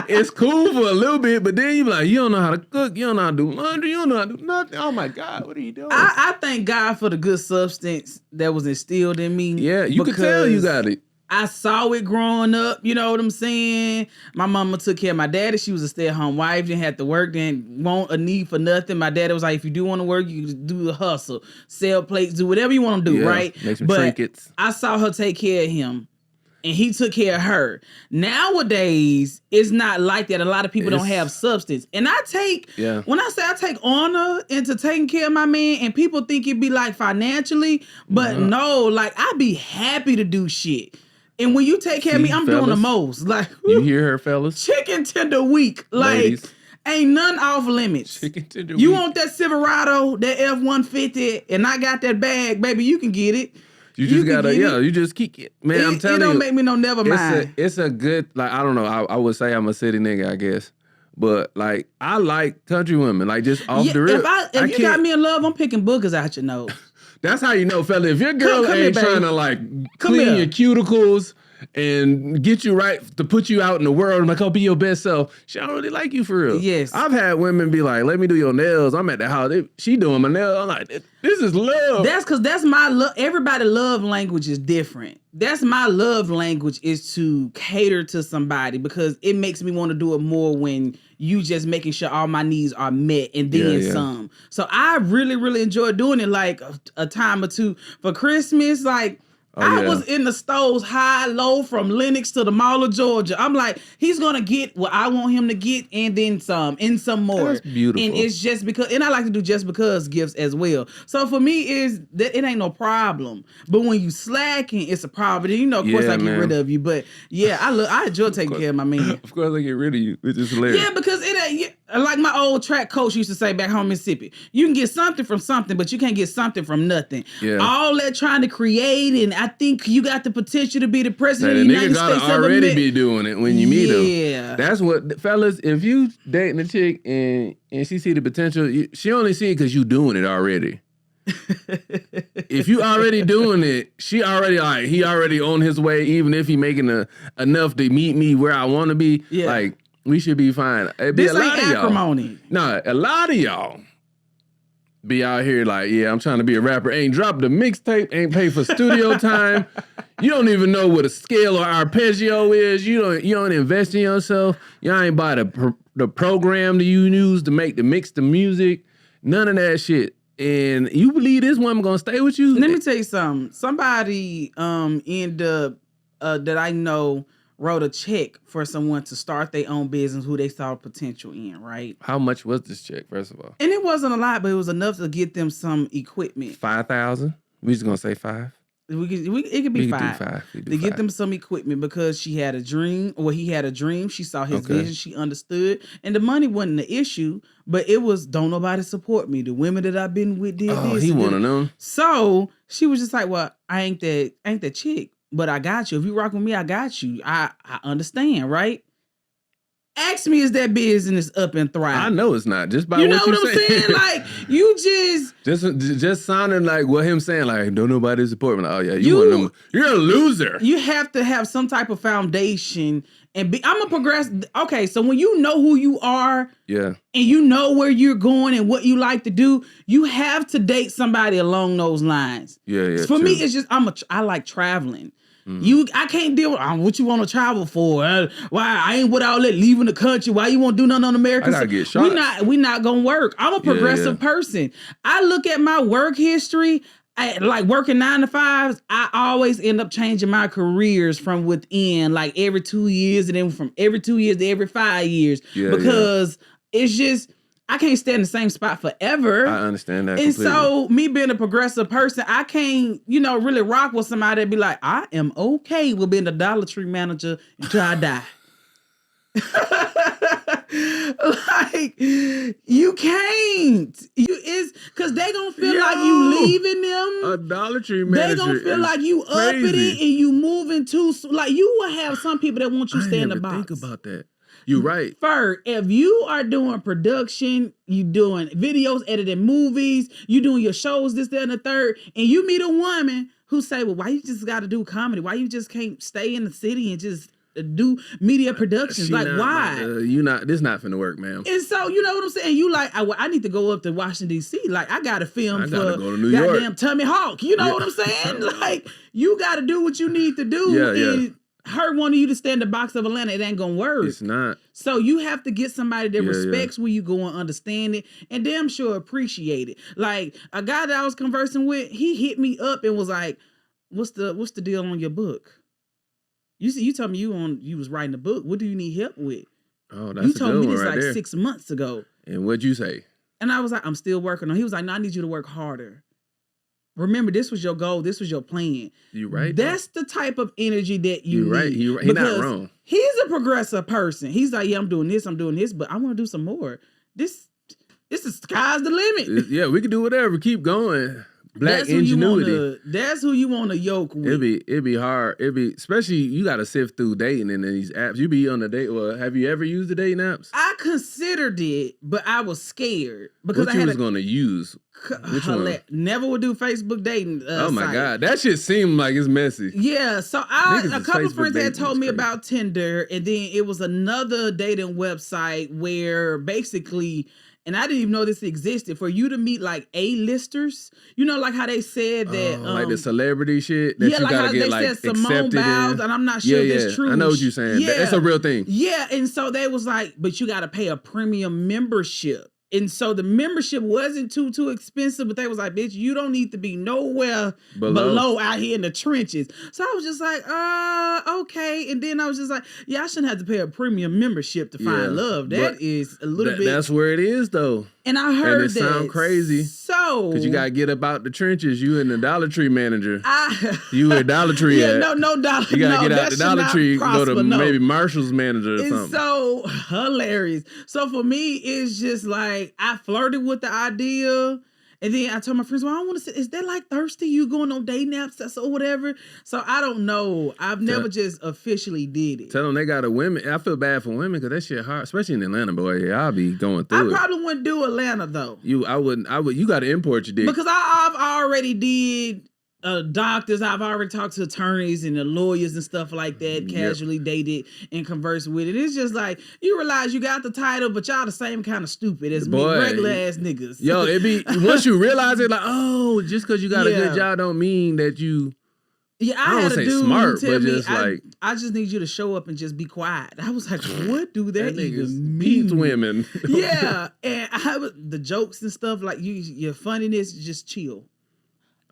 Speaker 1: it's cool for a little bit, but then you be like, you don't know how to cook, you don't know how to do laundry, you don't know how to do nothing. Oh my God, what are you doing?
Speaker 2: I thank God for the good substance that was instilled in me.
Speaker 1: Yeah, you could tell you got it.
Speaker 2: I saw it growing up, you know what I'm saying? My mama took care of my daddy. She was a stay-at-home wife, didn't have to work, didn't want a need for nothing. My daddy was like, if you do want to work, you do the hustle, sell plates, do whatever you want to do, right?
Speaker 1: Make some trinkets.
Speaker 2: I saw her take care of him, and he took care of her. Nowadays, it's not like that. A lot of people don't have substance. And when I say I take honor into taking care of my man, and people think it be like financially, but no, like I be happy to do shit. And when you take care of me, I'm doing the most. Like
Speaker 1: you hear her, fellas?
Speaker 2: Chicken tender week. Like ladies. Ain't none off limits.
Speaker 1: Chicken tender
Speaker 2: you
Speaker 1: week.
Speaker 2: Want that Silverado, that F-150, and I got that bag, baby, you can get it.
Speaker 1: You just gotta, you just keep it. Man, I'm telling you.
Speaker 2: It don't make me no never mind.
Speaker 1: It's a good, like, I don't know. I would say I'm a city nigga, I guess. But, like, I like country women. Like, just off the rip.
Speaker 2: If you got me in love, I'm picking boogers out your nose.
Speaker 1: That's how you know, fella. If your girl ain't trying to, like, clean your cuticles and get you right to put you out in the world and like, oh, be your best self, she don't really like you for real.
Speaker 2: Yes.
Speaker 1: I've had women be like, let me do your nails. I'm at the house. She doing my nails. I'm like, this is love.
Speaker 2: That's because that's my love. Everybody's love language is different. That's my love language, is to cater to somebody, because it makes me want to do it more when you just making sure all my needs are met and then some. So I really, really enjoy doing it, like a time or two for Christmas. Like, I was in the stores high, low, from Lenox to the Mall of Georgia. I'm like, he's going to get what I want him to get and then some, and some more.
Speaker 1: That's beautiful.
Speaker 2: And it's just because, and I like to do just because gifts as well. So for me, is that it ain't no problem. But when you slacking, it's a problem. You know, of course I get rid of you. But yeah, I enjoy taking care of my man.
Speaker 1: Of course I get rid of you, which is hilarious.
Speaker 2: Yeah, because it ain't, like my old track coach used to say back home in Mississippi, you can get something from something, but you can't get something from nothing. Yeah. All that trying to create, and I think you got the potential to be the president of the United States.
Speaker 1: Gotta already be doing it when you meet them.
Speaker 2: Yeah.
Speaker 1: That's what, fellas, if you dating a chick and she see the potential, she only see it because you doing it already. If you already doing it, he already on his way, even if he making enough to meet me where I want to be, like, we should be fine. It'd be
Speaker 2: this
Speaker 1: a lot
Speaker 2: ain't
Speaker 1: of
Speaker 2: acrimony.
Speaker 1: Y'all. Nah, a lot of y'all be out here like, yeah, I'm trying to be a rapper. Ain't dropped the mixtape, ain't paid for studio time. You don't even know what a scale or arpeggio is. You don't invest in yourself. Y'all ain't buy the program that you use to mix the music. None of that shit. And you believe this woman gonna stay with you?
Speaker 2: Let me tell you something. Somebody that I know wrote a check for someone to start their own business who they saw potential in, right?
Speaker 1: How much was this check, first of all?
Speaker 2: And it wasn't a lot, but it was enough to get them some equipment.
Speaker 1: 5,000? We just gonna say 5?
Speaker 2: It could be 5. To get them some equipment, because she had a dream, or he had a dream. She saw his vision. She understood. And the money wasn't the issue, but it was, don't nobody support me. The women that I've been with did this.
Speaker 1: Oh, he one of them.
Speaker 2: So she was just like, well, I ain't that chick, but I got you. If you rock with me, I got you. I understand, right? Ask me, is that business up and thriving?
Speaker 1: I know it's not. Just by what you saying.
Speaker 2: Like, you
Speaker 1: just sounding like what him saying, like, don't nobody support me. Like, oh yeah, you're a loser.
Speaker 2: You have to have some type of foundation and I'm a progressive. Okay, so when you know who you are, and you know where you're going and what you like to do, you have to date somebody along those lines.
Speaker 1: Yeah.
Speaker 2: For me, it's just I like traveling. I can't deal with what you want to travel for. Why I ain't with all that leaving the country. Why you won't do nothing on American?
Speaker 1: I gotta get shot.
Speaker 2: We not gonna work. I'm a progressive person. I look at my work history. Like working 9 to 5s, I always end up changing my careers from within, like every 2 years, and then from every 2 years to every 5 years, because it's just, I can't stay in the same spot forever.
Speaker 1: I understand that.
Speaker 2: And
Speaker 1: completely.
Speaker 2: so me being a progressive person, I can't, really rock with somebody that be like, I am okay with being a Dollar Tree manager until I die. Like, you can't. It's because they gonna feel like you leaving them.
Speaker 1: A Dollar Tree manager.
Speaker 2: They gonna feel like you up in it and you moving too. Like, you will have some people that want you to stay in the box.
Speaker 1: Think about that. You're right.
Speaker 2: First, if you are doing production, you doing videos, editing movies, you doing your shows, this, that, and the third, and you meet a woman who say, well, why you just got to do comedy? Why you just can't stay in the city and just do media productions. Like, why?
Speaker 1: This not finna work, ma'am.
Speaker 2: And so, you know what I'm saying? You like, I need to go up to Washington, D.C. Like, I got to film for
Speaker 1: go to New York.
Speaker 2: Goddamn Tommy Hawk. You know what I'm saying? Like, you got to do what you need to do. And her wanting you to stay in the box of Atlanta, it ain't gonna work.
Speaker 1: It's not.
Speaker 2: So you have to get somebody that respects where you go and understand it, and damn sure appreciate it. Like, a guy that I was conversing with, he hit me up and was like, what's the deal on your book? You told me you was writing a book. What do you need help with?
Speaker 1: Oh, that's
Speaker 2: you told me this
Speaker 1: right
Speaker 2: like
Speaker 1: there.
Speaker 2: 6 months ago.
Speaker 1: And what'd you say?
Speaker 2: And I was like, I'm still working on it. He was like, no, I need you to work harder. Remember, this was your goal. This was your plan.
Speaker 1: You right.
Speaker 2: That's the type of energy that you need.
Speaker 1: You're right. He's not wrong.
Speaker 2: He's a progressive person. He's like, yeah, I'm doing this, but I want to do some more. This is sky's the limit.
Speaker 1: Yeah, we can do whatever. Keep going. Black ingenuity.
Speaker 2: That's who you want to yoke with.
Speaker 1: It'd be hard. Especially you got to sift through dating and these apps. You be on the date. Well, have you ever used the dating apps?
Speaker 2: I considered it, but I was scared because
Speaker 1: I was going to use. Which one?
Speaker 2: Never would do Facebook dating.
Speaker 1: Oh my God, that shit seemed like it's messy.
Speaker 2: Yeah, so a couple of friends had told me about Tinder, and then it was another dating website where basically. And I didn't even know this existed. For you to meet like A-listers, you know, like how they said that,
Speaker 1: like the celebrity shit. That
Speaker 2: you
Speaker 1: like
Speaker 2: how
Speaker 1: get,
Speaker 2: they
Speaker 1: like,
Speaker 2: said Simone Biles, and I'm not sure if it's true.
Speaker 1: I know what you're saying.
Speaker 2: Yeah.
Speaker 1: That's a real thing.
Speaker 2: Yeah, and so they was like, but you got to pay a premium membership. And so the membership wasn't too expensive, but they was like, bitch, you don't need to be nowhere below out here in the trenches. So I was just like, okay. And then I was just like, yeah, I shouldn't have to pay a premium membership to find love. That is a little bit.
Speaker 1: That's where it is, though.
Speaker 2: And I heard
Speaker 1: and it sound crazy.
Speaker 2: So
Speaker 1: because you gotta get up out the trenches. You and the Dollar Tree manager. You at Dollar Tree.
Speaker 2: Yeah, no Dollar.
Speaker 1: You gotta get out the Dollar Tree. Go to maybe Marshall's manager or something.
Speaker 2: It's so hilarious. So for me, it's just like I flirted with the idea. And then I told my friends, well, I don't want to say, is that like thirsty? You going on dating apps or whatever? So I don't know. I've never just officially did it.
Speaker 1: Tell them they got a women. I feel bad for women because that shit hard, especially in Atlanta, boy. I'll be going through it.
Speaker 2: I probably wouldn't do Atlanta though.
Speaker 1: I wouldn't. You got to import your dick.
Speaker 2: Because I've already did doctors. I've already talked to attorneys and the lawyers and stuff like that, casually dated and conversed with it. It's just like, you realize you got the title, but y'all the same kind of stupid as me, regular ass niggas.
Speaker 1: Yo, it be, once you realize it, like, oh, just because you got a good job don't mean that you,
Speaker 2: I
Speaker 1: don't say smart, but just like,
Speaker 2: I just need you to show up and just be quiet. I was like, what do that even
Speaker 1: mean?
Speaker 2: mean?
Speaker 1: Women.
Speaker 2: Yeah. And the jokes and stuff, like your funniness, just chill.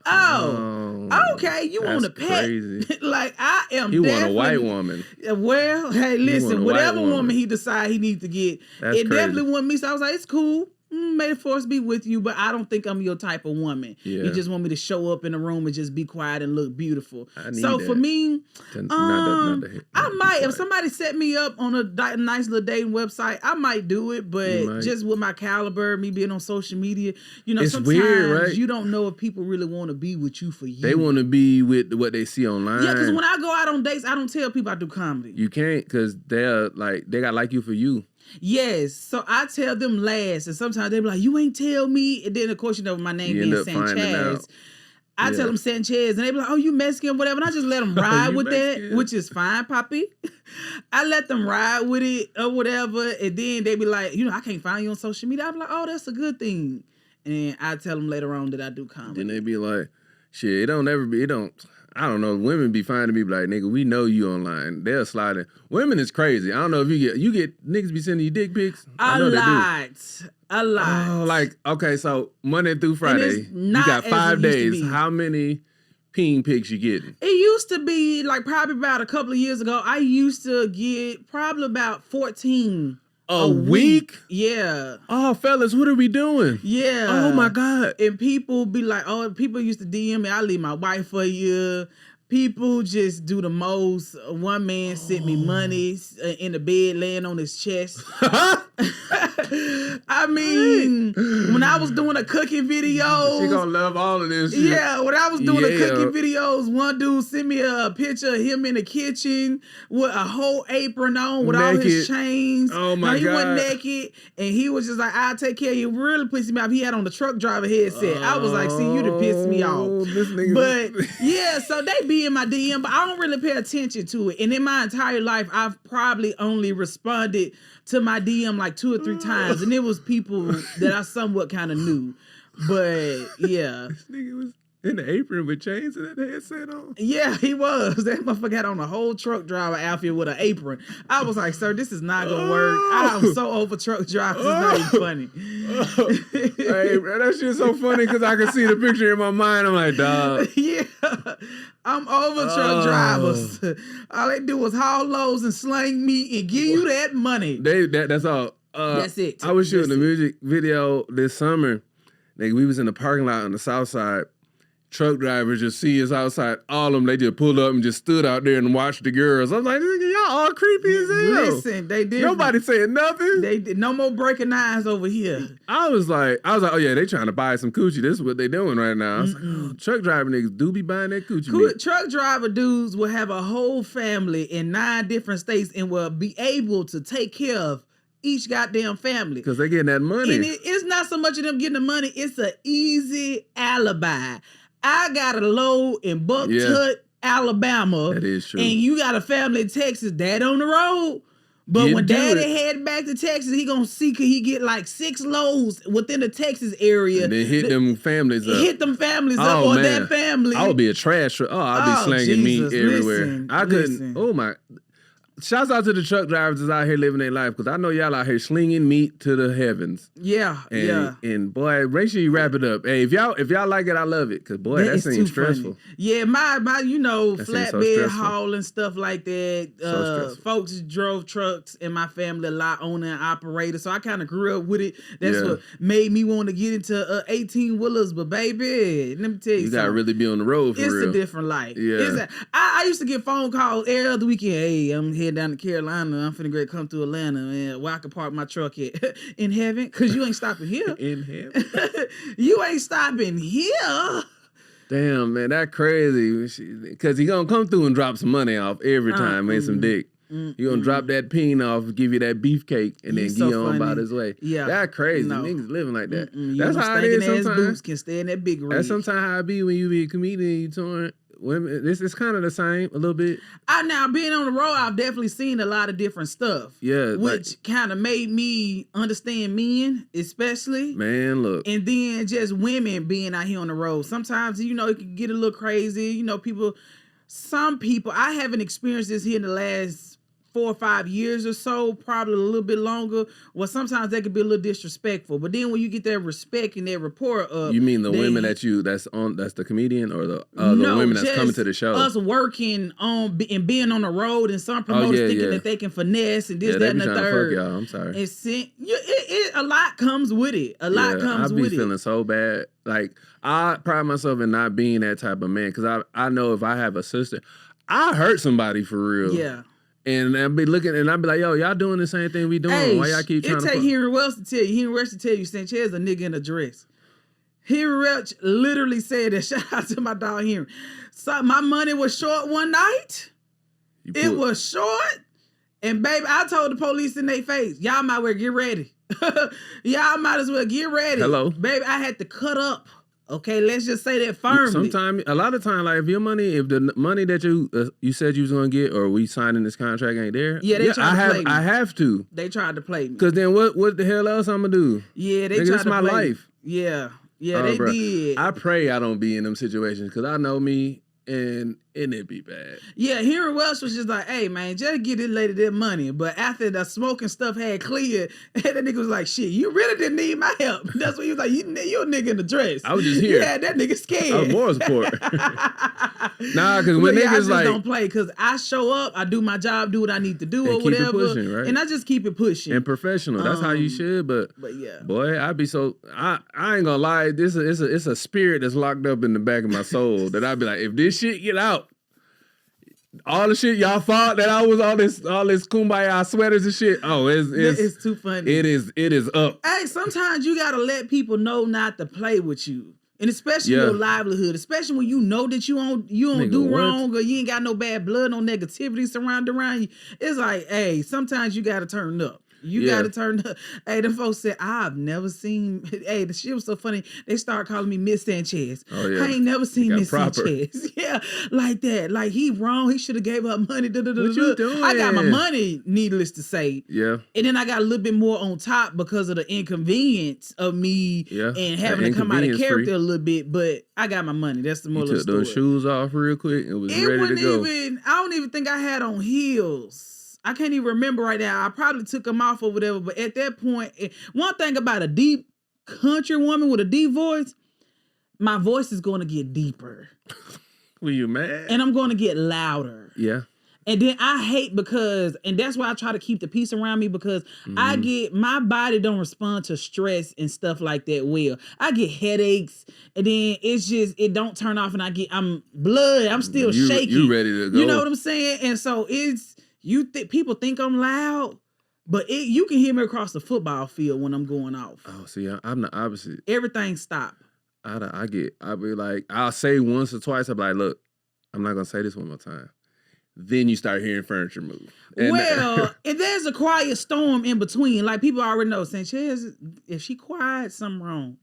Speaker 2: Oh, okay. You want a pet? Like, I am.
Speaker 1: You want a white woman?
Speaker 2: Well, hey, listen. Whatever woman he decide he needs to get, it definitely wasn't me. So I was like, it's cool. May the force be with you, but I don't think I'm your type of woman. Yeah. You just want me to show up in the room and just be quiet and look beautiful. So for me, I might, if somebody set me up on a nice little dating website, I might do it, but just with my caliber, me being on social media, you know, it's sometimes weird, right? You don't know if people really want to be with you for you.
Speaker 1: They want to be with what they see online.
Speaker 2: Yeah, because when I go out on dates, I don't tell people I do comedy.
Speaker 1: You can't, because they're like, they got like you for you.
Speaker 2: Yes, so I tell them last, and sometimes they be like, "You ain't tell me," and then of course you know my name being Sannchaz. I tell them Sannchaz, and they be like, "Oh, you Mexican, whatever," and I just let them ride with that, which is fine, Poppy. I let them ride with it or whatever, and then they be like, "You know, I can't find you on social media." I be like, "Oh, that's a good thing," and I tell them later on that I do comedy.
Speaker 1: Then they be like, "Shit, I don't know. Women be finding me like, nigga, we know you online." They'll slide in. Women is crazy. I don't know if you get niggas be sending you dick pics.
Speaker 2: A lot.
Speaker 1: Oh, like, okay, so Monday through Friday, you got 5 days. How many peen pics you getting?
Speaker 2: It used to be like probably about a couple of years ago. I used to get probably about 14.
Speaker 1: A week?
Speaker 2: Yeah.
Speaker 1: Oh, fellas, what are we doing?
Speaker 2: Yeah.
Speaker 1: Oh, my God.
Speaker 2: And people be like, people used to DM me, "I'll leave my wife for you." People just do the most. One man sent me money in the bed laying on his chest. I mean, when I was doing a cooking video.
Speaker 1: She gonna love all of this shit.
Speaker 2: Yeah, when I was doing the cooking videos, one dude sent me a picture of him in the kitchen with a whole apron on with all his chains.
Speaker 1: Oh my God.
Speaker 2: He wasn't naked. And he was just like, "I'll take care of you." Really pissed me off. He had on the truck driver headset. I was like, see, you done pissed me off.
Speaker 1: This nigga.
Speaker 2: But yeah, so they be be in my DM, but I don't really pay attention to it. And in my entire life, I've probably only responded to my DM like 2 or 3 times, and it was people that I somewhat kind of knew. But yeah,
Speaker 1: this nigga was in the apron with chains and that headset on.
Speaker 2: Yeah, he was. That motherfucker had on a whole truck driver outfit with an apron. I was like, sir, this is not gonna work. I'm so over truck drivers. It's not even funny.
Speaker 1: Hey, bro, that shit's so funny because I can see the picture in my mind. I'm like, dog.
Speaker 2: Yeah, I'm over truck drivers. All they do is haul loads and slang meat and give you that money.
Speaker 1: That's all.
Speaker 2: That's it.
Speaker 1: I was shooting a music video this summer. Like, we was in the parking lot on the south side. Truck drivers just see us outside. All of them, they just pulled up and just stood out there and watched the girls. I was like, y'all all creepy as hell.
Speaker 2: Listen, they did.
Speaker 1: Nobody saying nothing.
Speaker 2: They did. No more breaking eyes over here.
Speaker 1: I was like, oh yeah, they trying to buy some coochie. This is what they doing right now. I was like, oh, truck driver niggas do be buying that coochie.
Speaker 2: Truck driver dudes will have a whole family in 9 different states and will be able to take care of each goddamn family.
Speaker 1: Because they getting that money.
Speaker 2: And it's not so much of them getting the money. It's an easy alibi. I got a load in Bucktown, Alabama.
Speaker 1: That is true.
Speaker 2: And you got a family in Texas. Dad on the road. But when Daddy head back to Texas, he gonna see could he get like 6 loads within the Texas area.
Speaker 1: And then hit them families up.
Speaker 2: Hit them families up or that family.
Speaker 1: I would be a trash truck. I'd be slanging meat everywhere.
Speaker 2: Listen.
Speaker 1: Oh my. Shouts out to the truck drivers that's out here living their life, because I know y'all out here slinging meat to the heavens.
Speaker 2: Yeah,
Speaker 1: And boy, make sure you wrap it up. Hey, if y'all like it, I love it, because boy, that seems stressful.
Speaker 2: Funny. Yeah, my flatbed haul and stuff like that. Folks drove trucks in my family a lot, owner and operator, so I kind of grew up with it. That's what made me want to get into 18-wheelers. But baby, let me tell you something.
Speaker 1: You gotta really be on the road for real.
Speaker 2: It's a different life.
Speaker 1: Yeah.
Speaker 2: I used to get phone calls every other weekend. Hey, I'm heading down to Carolina. I'm finna come through Atlanta, man. Where I can park my truck at? In heaven? Because you ain't stopping here.
Speaker 1: In heaven?
Speaker 2: You ain't stopping here.
Speaker 1: Damn, man, that crazy. Because he gonna come through and drop some money off every time, make some dick. He gonna drop that peen off, give you that beefcake, and then get on about his way. Yeah, that crazy. No. Niggas living like that. That's how it is sometimes.
Speaker 2: Boots can stay in that big rig.
Speaker 1: That's sometimes how it be when you be a comedian and you touring. Women, it's kind of the same a little bit.
Speaker 2: Now being on the road, I've definitely seen a lot of different stuff.
Speaker 1: Yeah,
Speaker 2: which kind of made me understand men, especially.
Speaker 1: Man, look,
Speaker 2: and then just women being out here on the road. Sometimes it can get a little crazy. Some people. I haven't experienced this here in the last 4 or 5 years or so, probably a little bit longer. Well, sometimes they could be a little disrespectful, but then when you get that respect and that rapport up,
Speaker 1: you mean the women that's the comedian, or the women that's coming to the show?
Speaker 2: Us working on and being on the road, and some promoters thinking that they can finesse and this, that, and the third.
Speaker 1: Fuck y'all. I'm sorry.
Speaker 2: And a lot comes with it. A lot comes with it.
Speaker 1: I be feeling so bad. Like, I pride myself in not being that type of man, because I know if I have a sister, I hurt somebody for real.
Speaker 2: Yeah.
Speaker 1: And I'll be looking, and I'll be like, yo, y'all doing the same thing we doing.
Speaker 2: Hey,
Speaker 1: why y'all keep trying to...
Speaker 2: It take Henry Welch to tell you. Henry Welch to tell you, Sannchaz a nigga in a dress. Henry Welch literally said that. Shout out to my dog Henry. So my money was short one night. It was short. And baby, I told the police in their face, y'all might well get ready. Y'all might as well get ready.
Speaker 1: Hello.
Speaker 2: Baby, I had to cut up. Okay, let's just say that firmly.
Speaker 1: A lot of time, like if the money that you said you was gonna get, or we signing this contract ain't there.
Speaker 2: Yeah, they tried to play me.
Speaker 1: I have to.
Speaker 2: They tried to play me.
Speaker 1: Cause then what the hell else I'm gonna do?
Speaker 2: Yeah, they tried to play me. It's my life. Yeah, they did.
Speaker 1: I pray I don't be in them situations, because I know me, and it'd be bad.
Speaker 2: Yeah, Henry Welch was just like, hey man, just get this lady that money. But after the smoking stuff had cleared, and that nigga was like, shit, you really didn't need my help. That's what he was like, you a nigga in the dress.
Speaker 1: I was just here.
Speaker 2: Yeah, that nigga scared.
Speaker 1: I was more support. Nah, because when niggas
Speaker 2: I just don't play, because I show up, I do my job, do what I need to do, or
Speaker 1: keep
Speaker 2: whatever.
Speaker 1: It pushing, right?
Speaker 2: And I just keep it pushing.
Speaker 1: And professional. That's how you should. But
Speaker 2: yeah.
Speaker 1: Boy, I'd be so... I ain't gonna lie. It's a spirit that's locked up in the back of my soul that I'd be like, if this shit get out, all the shit y'all thought that I was all this kumbaya sweaters and shit. Oh, it's
Speaker 2: too funny.
Speaker 1: It is up.
Speaker 2: Hey, sometimes you gotta let people know not to play with you. And especially your livelihood, especially when you know that you don't do wrong, or you ain't got no bad blood, no negativity surrounding around you. It's like, hey, sometimes you gotta turn up. You got to turn up. Hey, the folks said, I've never seen, hey, the shit was so funny. They started calling me Miss Sannchaz.
Speaker 1: Oh, yeah.
Speaker 2: I ain't never seen Miss Sannchaz. Yeah, like that. Like, he wrong. He should have gave her money. What
Speaker 1: you doing?
Speaker 2: I got my money, needless to say.
Speaker 1: Yeah.
Speaker 2: And then I got a little bit more on top because of the inconvenience of me and having to come out of character a little bit. But I got my money. That's the moral of the story.
Speaker 1: You took those shoes off real quick and was ready to go.
Speaker 2: I don't even think I had on heels. I can't even remember right now. I probably took them off or whatever. But at that point, one thing about a deep country woman with a deep voice, my voice is going to get deeper.
Speaker 1: Were you mad?
Speaker 2: And I'm going to get louder.
Speaker 1: Yeah.
Speaker 2: And then I hate and that's why I try to keep the peace around me because my body don't respond to stress and stuff like that well. I get headaches and then it don't turn off and I'm still shaky.
Speaker 1: You ready to go.
Speaker 2: You know what I'm saying? And so people think I'm loud, but you can hear me across the football field when I'm going off.
Speaker 1: Oh, see, I'm the opposite.
Speaker 2: Everything stop.
Speaker 1: I'll be like, I'll say once or twice, I'll be like, look, I'm not going to say this one more time. Then you start hearing furniture move. And
Speaker 2: there's a quiet storm in between. Like, people already know, Sannchaz, if she quiet, something wrong.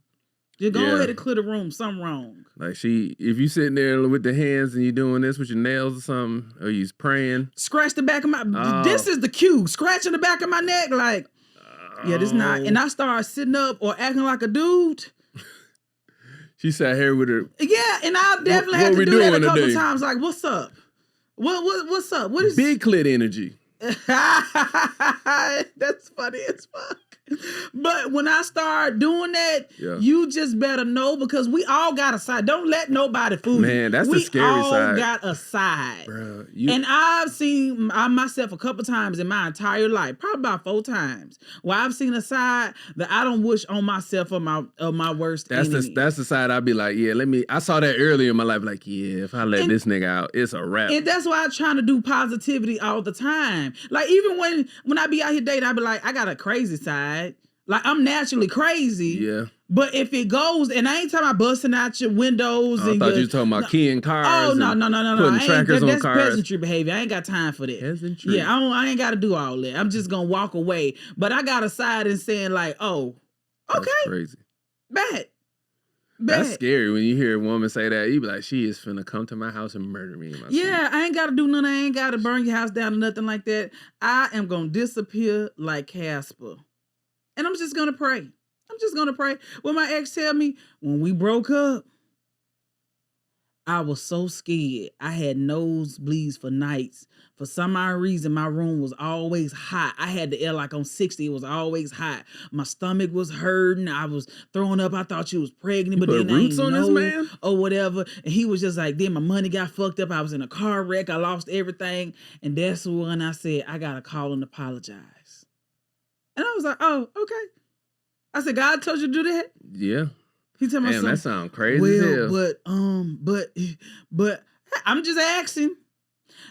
Speaker 2: Just go ahead and clear the room, something wrong.
Speaker 1: Like if you sitting there with the hands and you doing this with your nails or something, or you praying.
Speaker 2: Scratch the back of my, this is the cue, scratching the back of my neck, like, this not, and I start sitting up or acting like a dude.
Speaker 1: She sat here with her.
Speaker 2: Yeah, and I definitely had to do that a couple times, like, what's up? What's up? What is
Speaker 1: big clit energy?
Speaker 2: That's funny as fuck. But when I start doing that, you just better know because we all got a side. Don't let nobody fool you.
Speaker 1: Man, that's the scary side.
Speaker 2: We all got a side.
Speaker 1: Bro,
Speaker 2: and I've seen myself a couple times in my entire life, probably about 4 times, where I've seen a side that I don't wish on myself or my worst enemy.
Speaker 1: That's the side I'd be like, I saw that earlier in my life, like, if I let this nigga out, it's a wrap.
Speaker 2: And that's why I'm trying to do positivity all the time. Like, even when I be out here dating, I be like, I got a crazy side. Like, I'm naturally crazy.
Speaker 1: Yeah.
Speaker 2: But if it goes, and I ain't talking about busting out your windows.
Speaker 1: I thought you was talking about keying cars.
Speaker 2: Oh, no.
Speaker 1: Putting trackers on
Speaker 2: that's
Speaker 1: cars.
Speaker 2: Peasantry behavior. I ain't got time for that.
Speaker 1: Peasantry.
Speaker 2: Yeah, I ain't got to do all that. I'm just going to walk away. But I got a side and saying like, oh, okay.
Speaker 1: That's crazy.
Speaker 2: Bad.
Speaker 1: That's scary when you hear a woman say that. You be like, she is finna come to my house and murder me.
Speaker 2: Yeah, I ain't got to do nothing. I ain't got to burn your house down or nothing like that. I am going to disappear like Casper. And I'm just going to pray. When my ex tell me, when we broke up, I was so scared. I had nosebleeds for nights. For some odd reason, my room was always hot. I had the air like on 60. It was always hot. My stomach was hurting. I was throwing up. I thought she was pregnant, but then I didn't know
Speaker 1: this man?
Speaker 2: Or whatever. And he was just like, then my money got fucked up. I was in a car wreck. I lost everything. And that's when I said, I got to call and apologize. And I was like, oh, okay. I said, God told you to do that?
Speaker 1: Yeah.
Speaker 2: He told me something.
Speaker 1: That sounds crazy as hell.
Speaker 2: But I'm just asking.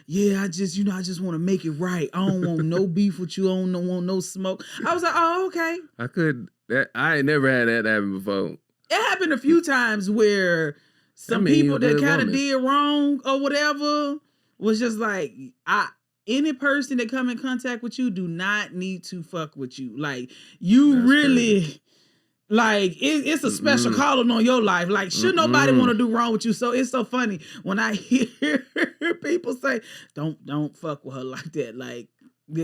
Speaker 2: Yeah, I just want to make it right. I don't want no beef with you. I don't want no smoke. I was like, oh, okay.
Speaker 1: I ain't never had that happen before.
Speaker 2: It happened a few times where some people that kind of did wrong or whatever was just like, any person that come in contact with you do not need to fuck with you. Like, you really, crazy. Like, it's a special calling on your life. Like, should nobody want to do wrong with you? So it's so funny when I hear people say, don't fuck with her like that. Like,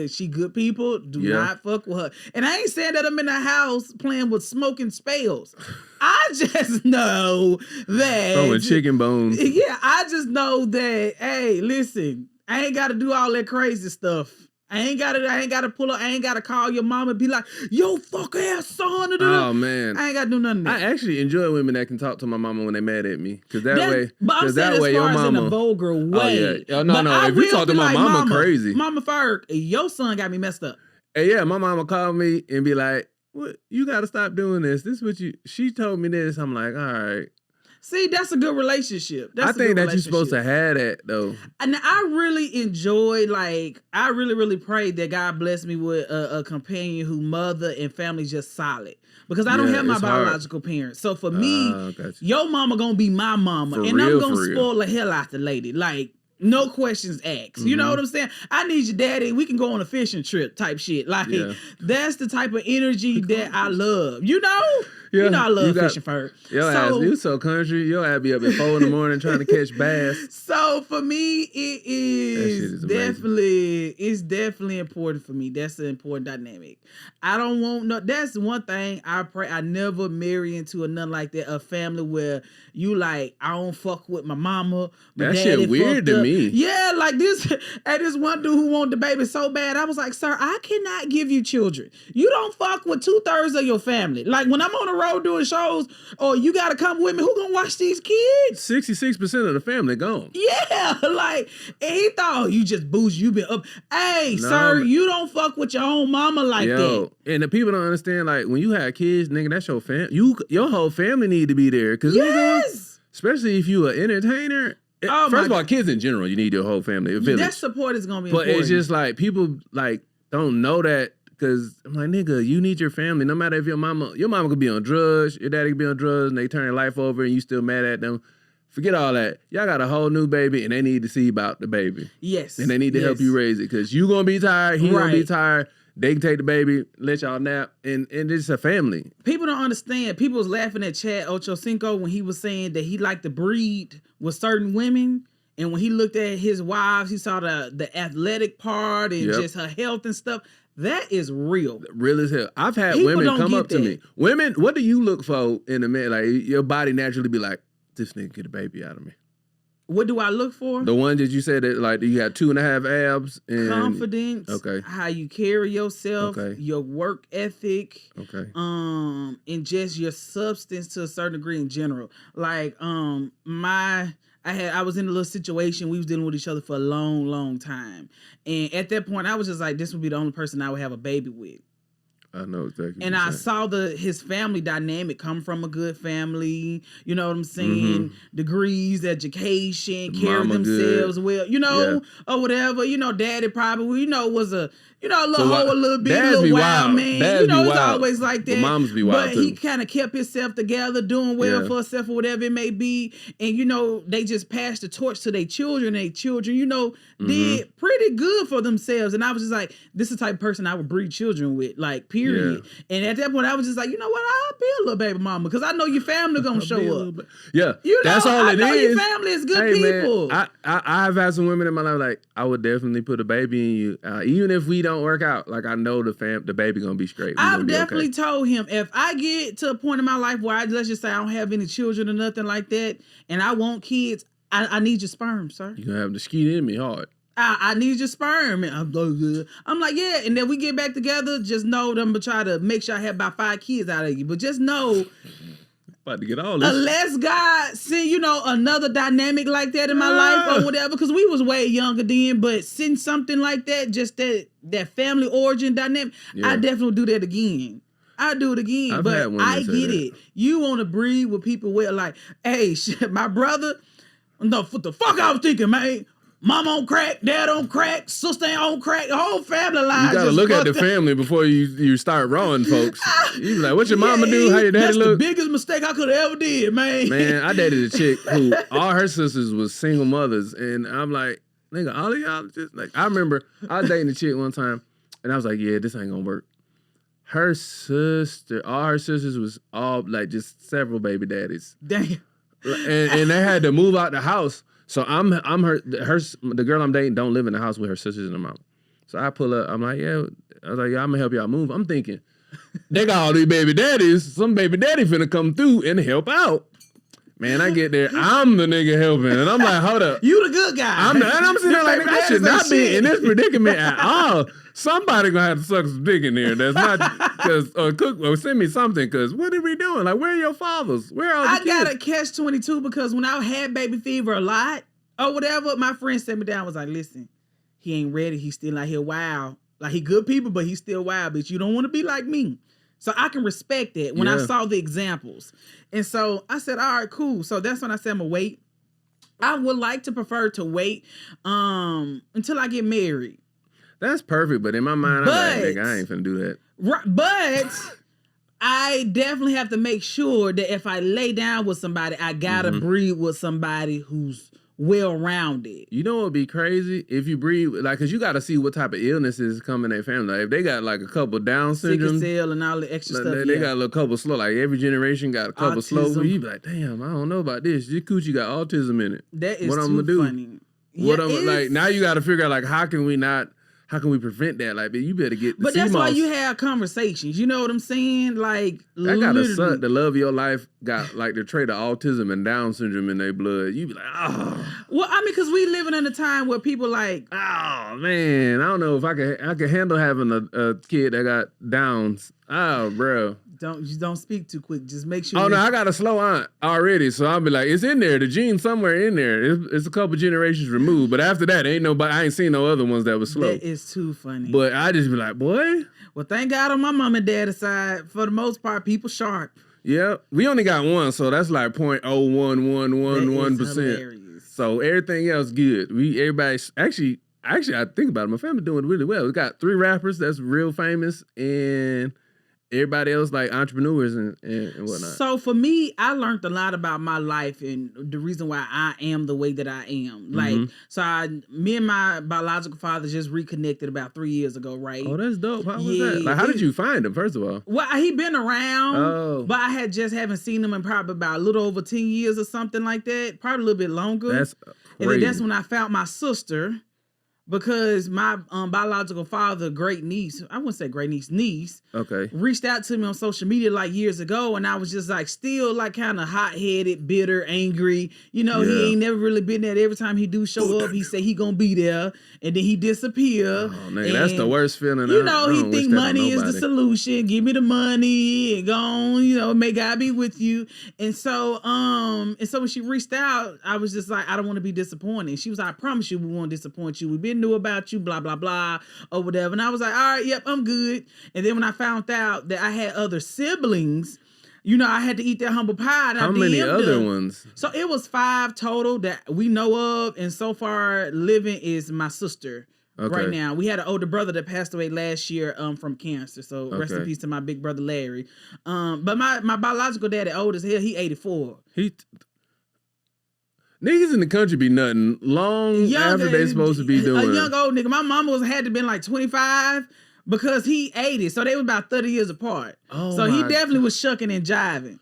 Speaker 2: she good people, do not fuck with her. And I ain't saying that I'm in the house playing with smoking spells. I just know that.
Speaker 1: Throwing chicken bones.
Speaker 2: Yeah, I just know that, hey, listen, I ain't got to do all that crazy stuff. I ain't got to pull up. I ain't got to call your mom and be like, yo, fuck ass son.
Speaker 1: Oh, man.
Speaker 2: I ain't got to do nothing of that.
Speaker 1: I actually enjoy women that can talk to my mama when they mad at me. Because that way,
Speaker 2: your mama. In a vulgar way.
Speaker 1: Oh, yeah. No. If you talk to my mama, crazy.
Speaker 2: Mama Ferg, your son got me messed up.
Speaker 1: Hey, yeah, my mama called me and be like, what? You got to stop doing this. This is what she told me this. I'm like, all right.
Speaker 2: See, that's a good relationship.
Speaker 1: I think that you're supposed to have that, though.
Speaker 2: And I really enjoy, I really pray that God bless me with a companion who mother and family just solid. Because I don't have my biological parents. So for me, your mama gonna be my mama. I'm gonna spoil the hell out the lady. Like, No questions asked. You know what I'm saying? I need your daddy. We can go on a fishing trip type shit. Like, that's the type of energy that I love. You know?
Speaker 1: Yeah,
Speaker 2: you know I love fishing for her.
Speaker 1: You so country. Your ass be up at 4 a.m. trying to catch bass.
Speaker 2: So for me, it is definitely important for me. That's an important dynamic. I don't want no. That's one thing I pray I never marry into nothing like that. A family where you like, I don't fuck with my mama.
Speaker 1: That shit weird to me.
Speaker 2: Yeah, like this. And this one dude who wanted the baby so bad, I was like, sir, I cannot give you children. You don't fuck with 2/3 of your family. Like when I'm on the road doing shows, or you gotta come with me. Who gonna watch these kids?
Speaker 1: 66% of the family gone.
Speaker 2: Yeah, like, and he thought, you just boost, you been up. Hey, sir, you don't fuck with your own mama like that.
Speaker 1: And the people don't understand, like, when you have kids, nigga, that's your family. Your whole family need to be there. Cause nigga, especially if you an entertainer. First of all, kids in general, you need your whole family.
Speaker 2: That support is gonna be important.
Speaker 1: But it's just like, people, like, don't know that. Cause I'm like, nigga, you need your family. No matter if your mama could be on drugs, your daddy could be on drugs, and they turn their life over, and you still mad at them. Forget all that. Y'all got a whole new baby, and they need to see about the baby.
Speaker 2: Yes.
Speaker 1: And they need to help you raise it. Cause you gonna be tired, he gonna be tired. They can take the baby, let y'all nap, and it's a family.
Speaker 2: People don't understand. People was laughing at Chad Ochocinco when he was saying that he liked to breed with certain women. And when he looked at his wives, he saw the athletic part and just her health and stuff. That is real.
Speaker 1: Real as hell. I've had women come up to me. Women, what do you look for in a man? Like, your body naturally be like, this nigga get a baby out of me.
Speaker 2: What do I look for?
Speaker 1: The one that you said that, like, you got 2.5 abs. And
Speaker 2: confidence. Okay. How you carry yourself. Okay. Your work ethic.
Speaker 1: Okay.
Speaker 2: And just your substance to a certain degree in general. Like, I was in a little situation. We was dealing with each other for a long, long time. And at that point, I was just like, this would be the only person I would have a baby with.
Speaker 1: I know exactly.
Speaker 2: And I saw his family dynamic come from a good family, you know what I'm saying? Degrees, education, carry themselves well, or whatever. You know, daddy probably, was a little wild man.
Speaker 1: Dads
Speaker 2: it's always like that.
Speaker 1: But moms be wild
Speaker 2: but
Speaker 1: too.
Speaker 2: He kind of kept himself together, doing well for himself or whatever it may be. And, they just passed the torch to their children. Their children, did pretty good for themselves. And I was just like, this is the type of person I would breed children with, like, period. Yeah. And at that point, I was just like, you know what? I'll be a little baby mama because I know your family going to show up.
Speaker 1: Yeah. That's all it is.
Speaker 2: I know your family is good people.
Speaker 1: Man, I've had some women in my life, like, I would definitely put a baby in you. Even if we don't work out, like, I know the baby going to be straight.
Speaker 2: I've definitely told him, if I get to a point in my life where let's just say I don't have any children or nothing like that, and I want kids, I need your sperm, sir.
Speaker 1: You're going to have the skeet in me hard.
Speaker 2: I need your sperm. And I'm like, yeah. And then we get back together. Just know that I'm going to try to make sure I have about 5 kids out of you. But just know,
Speaker 1: about to get all this.
Speaker 2: Unless God send, another dynamic like that in my life or whatever. Because we was way younger then. But send something like that, just that family origin dynamic, I definitely do that again. I do it again. But I get it. You want to breed with people where, like, hey, shit, my brother, no, what the fuck I was thinking, man. Mom on crack, dad on crack, sister on crack, the whole family line.
Speaker 1: You gotta look at the family before you start rawing folks. You be like, what your mama do? How your daddy look?
Speaker 2: That's the biggest mistake I could have ever did, man.
Speaker 1: Man, I dated a chick who all her sisters was single mothers. And I'm like, nigga, all of y'all just like, I remember I was dating a chick one time and I was like, yeah, this ain't gonna work. All her sisters was all like just several baby daddies.
Speaker 2: Damn.
Speaker 1: And they had to move out the house. So I'm the girl I'm dating don't live in the house with her sisters and her mom. So I pull up, I'm like, I'm gonna help y'all move. I'm thinking, they got all these baby daddies. Some baby daddy finna come through and help out. Man, I get there, I'm the nigga helping. And I'm like, hold up.
Speaker 2: You the good guy.
Speaker 1: I'm sitting there like, I should not be in this predicament at all. Somebody gonna have to suck some dick in there. That's not because cook or send me something. Because what are we doing? Like, where are your fathers? Where are the kids?
Speaker 2: I got a catch-22 because when I had baby fever a lot or whatever, my friend sat me down and was like, listen, he ain't ready. He's still out here wild. Like, he good people, but he's still wild. But you don't want to be like me. So I can respect that when I saw the examples. And so I said, all right, cool. So that's when I said I'm gonna wait. I would like to prefer to wait until I get married.
Speaker 1: That's perfect, but in my mind, I'm like, nigga, I ain't finna do that.
Speaker 2: Right, but I definitely have to make sure that if I lay down with somebody, I gotta breed with somebody who's well-rounded.
Speaker 1: You know what would be crazy? If you breed, like, because you got to see what type of illnesses come in their family. Like, if they got, like, a couple Down syndrome.
Speaker 2: Sickle cell and all the extra stuff,
Speaker 1: They got a little couple slow. Like, every generation got a couple slow. You be like, damn, I don't know about this. Your coochie got autism in it.
Speaker 2: That is
Speaker 1: what I'm
Speaker 2: too
Speaker 1: gonna do?
Speaker 2: funny.
Speaker 1: What I'm like, now you got to figure out, like, how can we prevent that? Like, you better get the
Speaker 2: But that's why you have conversations. You know what I'm saying? Like,
Speaker 1: I got a son, the love of your life got, like, the trait of autism and Down syndrome in their blood. You be like, oh.
Speaker 2: Well, I mean, because we living in a time where people like,
Speaker 1: oh, man, I don't know if I could handle having a kid that got Downs. Oh, bro.
Speaker 2: Don't speak too quick. Just make sure.
Speaker 1: Oh, no, I got a slow aunt already, so I'll be like, it's in there. The gene's somewhere in there. It's a couple generations removed, but after that, I ain't seen no other ones that was slow.
Speaker 2: That is too funny.
Speaker 1: But I just be like, boy.
Speaker 2: Well, thank God on my mom and dad's side, for the most part, people sharp.
Speaker 1: Yeah, we only got one, so that's like 0.01111%. So everything else good. Everybody actually, I think about it. My family doing really well. We got 3 rappers that's real famous, and everybody else like entrepreneurs and whatnot.
Speaker 2: So for me, I learned a lot about my life and the reason why I am the way that I am. Like, me and my biological father just reconnected about 3 years ago, right?
Speaker 1: Oh, that's dope. How was that? Like, how did you find him, first of all?
Speaker 2: Well, he been around, but I haven't seen him in probably about a little over 10 years or something like that. Probably a little bit longer.
Speaker 1: That's crazy.
Speaker 2: And then that's when I found my sister. Because my biological father, niece, okay, reached out to me on social media like years ago, and I was just like still like kind of hot-headed, bitter, angry. You know, he ain't never really been there. Every time he do show up, he say he gonna be there, and then he disappear.
Speaker 1: Oh, nigga, that's the worst feeling.
Speaker 2: You know, he think money is the solution. Give me the money and go on. You know, may God be with you. And so when she reached out, I was just like, I don't want to be disappointed. She was like, I promise you, we won't disappoint you. We've been knew about you, blah, blah, blah, or whatever. And I was like, all right, yep, I'm good. And then when I found out that I had other siblings, you know, I had to eat that humble pie.
Speaker 1: How many other ones?
Speaker 2: So it was 5 total that we know of. And so far living is my sister. Okay. Right now. We had an older brother that passed away last year from cancer. So rest in peace to my big brother Larry. But my biological daddy, old as hell, he 84.
Speaker 1: Niggas in the country be nothing long after they supposed to be doing.
Speaker 2: A young old nigga. My mama had to been like 25 because he 80. So they was about 30 years apart. Oh, so he definitely was shucking and jiving.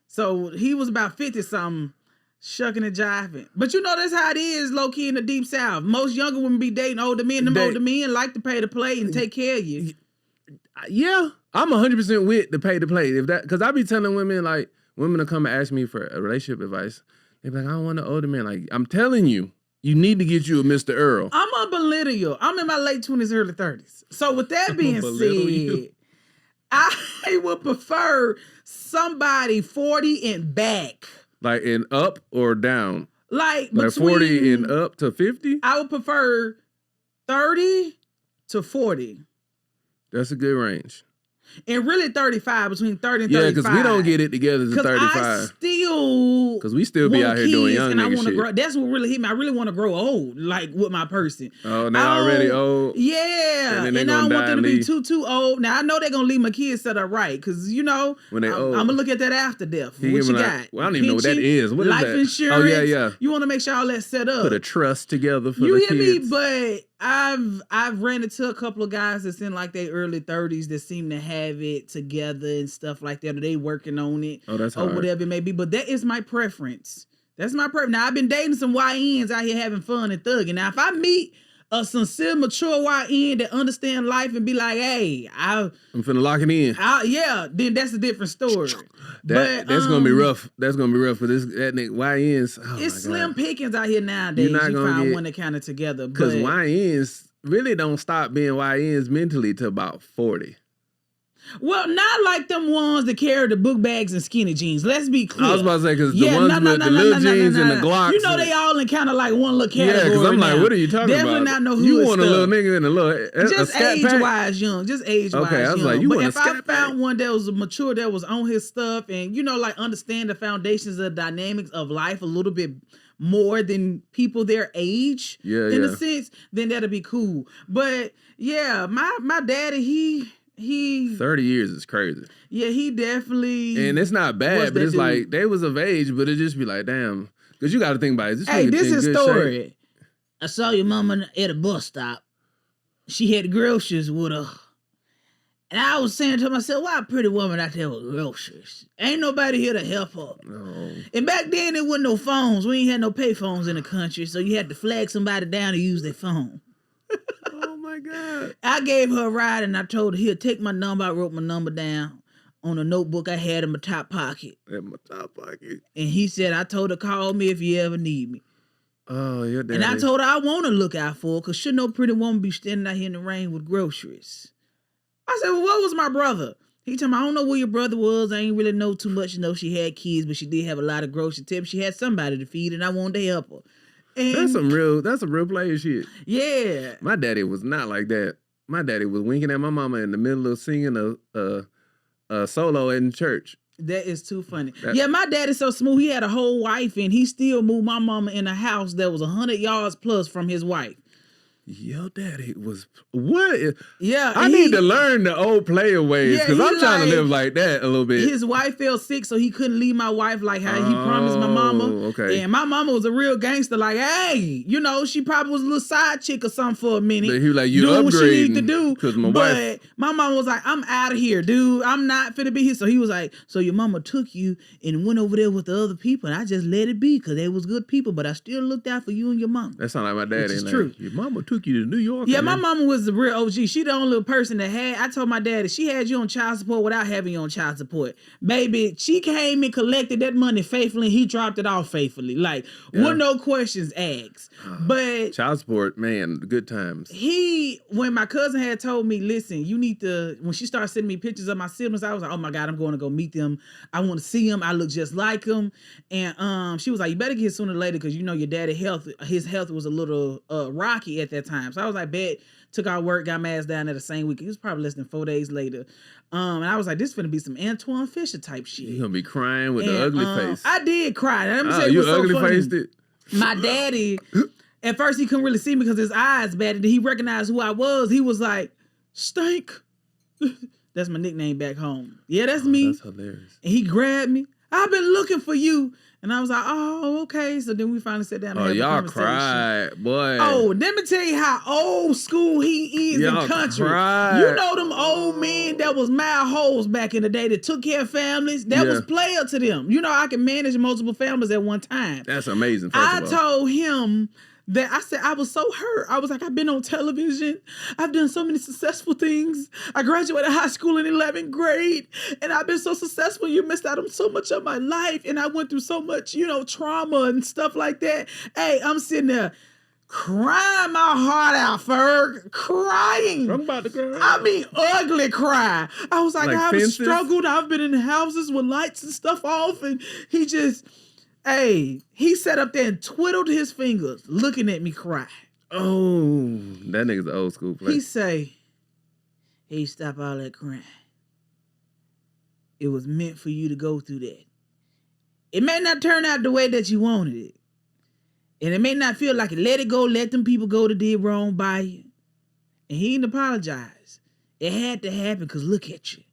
Speaker 2: So he was about 50-something shucking and jiving. But you know that's how it is low-key in the Deep South. Most younger women be dating older men. Older men like to pay to play and take care of you.
Speaker 1: Yeah. I'm 100% with the pay to play. Because I be telling women, like, women will come and ask me for a relationship advice. They be like, I don't want an older man. Like, I'm telling you, you need to get you a Mr. Earl.
Speaker 2: I'm a millennial. I'm in my late 20s, early 30s. So with that being said, I would prefer somebody 40 and back.
Speaker 1: Like in up or down?
Speaker 2: Like
Speaker 1: 40 and up to 50?
Speaker 2: I would prefer 30 to 40.
Speaker 1: That's a good range.
Speaker 2: And really 35, between 30 and 35.
Speaker 1: Yeah, because we don't get it together to 35. Because we still be out here doing young nigga shit.
Speaker 2: Grow. That's what really hit me. I really want to grow old, like with my person.
Speaker 1: Oh, now already old?
Speaker 2: Yeah. And I don't want them to be too old. Now, I know they're going to leave my kids set up right. Because, you know, I'm going to look at that after death. What you got?
Speaker 1: Well, I don't even know what that is. What is that?
Speaker 2: Life insurance.
Speaker 1: Oh, yeah.
Speaker 2: You want to make sure all that's set up.
Speaker 1: Put a trust together for the kids.
Speaker 2: You hear me? But I've ran into a couple of guys that's in like their early 30s that seem to have it together and stuff like that, or they working on it,
Speaker 1: that's hard.
Speaker 2: Or whatever it may be. But that is my preference. That's my preference. Now I've been dating some YNs out here having fun and thugging. Now if I meet a sincere, mature YN that understand life and be like, hey, I'm
Speaker 1: finna lock it in.
Speaker 2: Then that's a different story.
Speaker 1: That's gonna be rough. That's gonna be rough for that nigga. YNs. Oh,
Speaker 2: it's slim pickings out here nowadays. You find one that kind of together.
Speaker 1: Because YNs really don't stop being YNs mentally till about 40.
Speaker 2: Well, not like them ones that carry the book bags and skinny jeans. Let's be clear.
Speaker 1: I was about to say, because the ones with the little jeans and the Glocks.
Speaker 2: You know they all in kind of like one little category.
Speaker 1: Yeah, because I'm like, what are you talking
Speaker 2: Definitely
Speaker 1: about?
Speaker 2: Not know who
Speaker 1: you want stuff. A little nigga in a little
Speaker 2: just age-wise young. Just age-wise young.
Speaker 1: Okay, I was like, you want a scat
Speaker 2: But if I found one that was mature, that was on his stuff, and, you know, like understand the foundations of the dynamics of life a little bit more than people their age, in a sense, then that'll be cool. But, yeah, my daddy,
Speaker 1: 30 years is crazy.
Speaker 2: Yeah, he definitely.
Speaker 1: And it's not bad, but it's dude. Like they was of age, but it just be like, damn. Because you got to think about it.
Speaker 2: This is a story.
Speaker 3: Shape. I saw your mama at a bus stop. She had groceries with her. And I was saying to myself, why a pretty woman out there with groceries? Ain't nobody here to help her.
Speaker 1: No.
Speaker 3: And back then, there wasn't no phones. We ain't had no pay phones in the country, so you had to flag somebody down to use their phone.
Speaker 1: Oh, my God.
Speaker 3: I gave her a ride, and I told her, here, take my number. I wrote my number down on a notebook I had in my top pocket.
Speaker 1: In my top pocket.
Speaker 3: And he said, I told her, call me if you ever need me.
Speaker 1: Oh, your daddy.
Speaker 3: And I told her I want to look out for her, because should no pretty woman be standing out here in the rain with groceries? I said, well, what was my brother? He told me, I don't know where your brother was. I ain't really know too much. You know, she had kids, but she did have a lot of grocery tips. She had somebody to feed, and I wanted to help her. And
Speaker 1: that's some real player shit.
Speaker 2: Yeah.
Speaker 1: My daddy was not like that. My daddy was winking at my mama in the middle of singing a solo in church.
Speaker 2: That is too funny. Yeah, my daddy's so smooth. He had a whole wife, and he still moved my mama in a house that was 100 yards plus from his wife.
Speaker 1: Your daddy was what?
Speaker 2: Yeah,
Speaker 1: I need to learn the old player ways because I'm trying to live like that a little bit.
Speaker 2: His wife fell sick, so he couldn't leave my wife like how he promised my mama.
Speaker 1: Okay.
Speaker 2: And my mama was a real gangster. Like, hey, you know, she probably was a little side chick or something for a minute.
Speaker 1: But he was like, you
Speaker 2: doing
Speaker 1: upgrading
Speaker 2: what she need to do.
Speaker 1: But
Speaker 2: my mama was like, I'm out of here, dude. I'm not finna be here. So he was like, so your mama took you and went over there with the other people, and I just let it be because they was good people, but I still looked out for you and your mama.
Speaker 1: That sound like my daddy.
Speaker 2: Which is true.
Speaker 1: Your mama took you to New York.
Speaker 2: Yeah, my mama was the real OG. She the only person that had, I told my daddy, she had you on child support without having you on child support. Baby, she came and collected that money faithfully. He dropped it off faithfully. Like, with no questions asked. But
Speaker 1: child support, man, good times.
Speaker 2: When my cousin had told me, listen, you need to, when she started sending me pictures of my siblings, I was like, oh my God, I'm going to go meet them. I want to see them. I look just like them. And she was like, you better get sooner or later because you know your daddy his health was a little rocky at that time. So I was like, bet. Took our work, got my ass down there the same week. It was probably less than 4 days later. And I was like, this is finna be some Antoine Fisher type shit.
Speaker 1: You gonna be crying with the ugly face.
Speaker 2: I did cry. Let me say
Speaker 1: you
Speaker 2: what's so
Speaker 1: ugly
Speaker 2: funny.
Speaker 1: faced it?
Speaker 2: My daddy, at first he couldn't really see me because his eyes bad. And he recognized who I was. He was like, Stank. That's my nickname back home. Yeah, that's me.
Speaker 1: That's hilarious.
Speaker 2: And he grabbed me. I've been looking for you. And I was like, oh, okay. So then we finally sat down and had a conversation.
Speaker 1: Y'all cried, boy.
Speaker 2: Oh, let me tell you how old school he is in country.
Speaker 1: Cried.
Speaker 2: You know them old men that was mile holes back in the day that took care of families? That was player to them. You know, I can manage multiple families at one time.
Speaker 1: That's amazing.
Speaker 2: I told him that I said I was so hurt. I was like, I've been on television. I've done so many successful things. I graduated high school in 11th grade, and I've been so successful. You missed out on so much of my life, and I went through so much, trauma and stuff like that. Hey, I'm sitting there crying my heart out, Ferg. Crying.
Speaker 1: I'm about to cry.
Speaker 2: I mean, ugly cry. I was like I've
Speaker 1: fences?
Speaker 2: struggled. I've been in houses with lights and stuff off, and he just... Hey, he sat up there and twiddled his fingers looking at me cry.
Speaker 1: Oh, that nigga's the old school player.
Speaker 2: He say, hey, stop all that crying. It was meant for you to go through that. It may not turn out the way that you wanted it. And it may not feel like it. Let it go. Let them people go that did wrong by you. And he didn't apologize. It had to happen because look at you.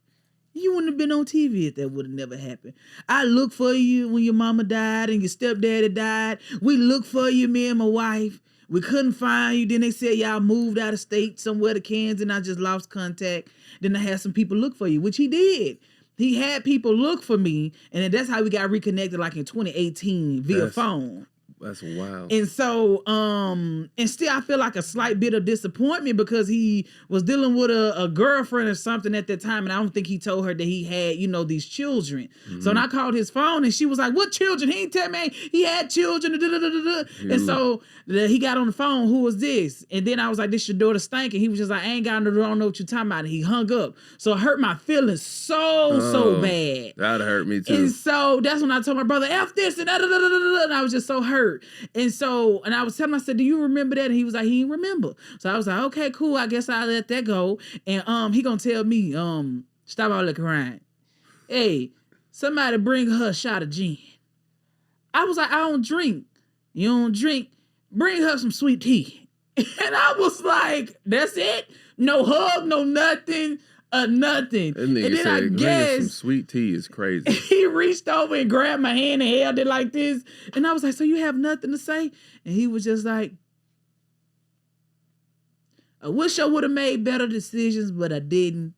Speaker 2: You wouldn't have been on TV if that would have never happened. I looked for you when your mama died and your stepdaddy died. We looked for you, me and my wife. We couldn't find you. Then they said y'all moved out of state somewhere to Kansas and I just lost contact. Then I had some people look for you, which he did. He had people look for me. And then that's how we got reconnected like in 2018 via phone.
Speaker 1: That's wild.
Speaker 2: And so, and still I feel like a slight bit of disappointment because he was dealing with a girlfriend or something at that time. And I don't think he told her that he had, these children. Mm-hmm. So when I called his phone and she was like, what children? He didn't tell me he had children. And so he got on the phone, who was this? And then I was like, this your daughter Stank. And he was just like, I ain't got no, I don't know what you're talking about. And he hung up. So it hurt my feelings so bad.
Speaker 1: That'd hurt me too.
Speaker 2: And so that's when I told my brother, F this and and I was just so hurt. And so, and I was telling him, I said, do you remember that? And he was like, he didn't remember. So I was like, okay, cool. I guess I'll let that go. And he gonna tell me, stop all that crying. Hey, somebody bring her a shot of gin. I was like, I don't drink. You don't drink? Bring her some sweet tea. And I was like, that's it? No hug, no nothing. nothing.
Speaker 1: And then
Speaker 2: I guess
Speaker 1: some sweet tea is crazy.
Speaker 2: He reached over and grabbed my hand and held it like this. And I was like, so you have nothing to say? And he was just like, I wish I would have made better decisions, but I didn't.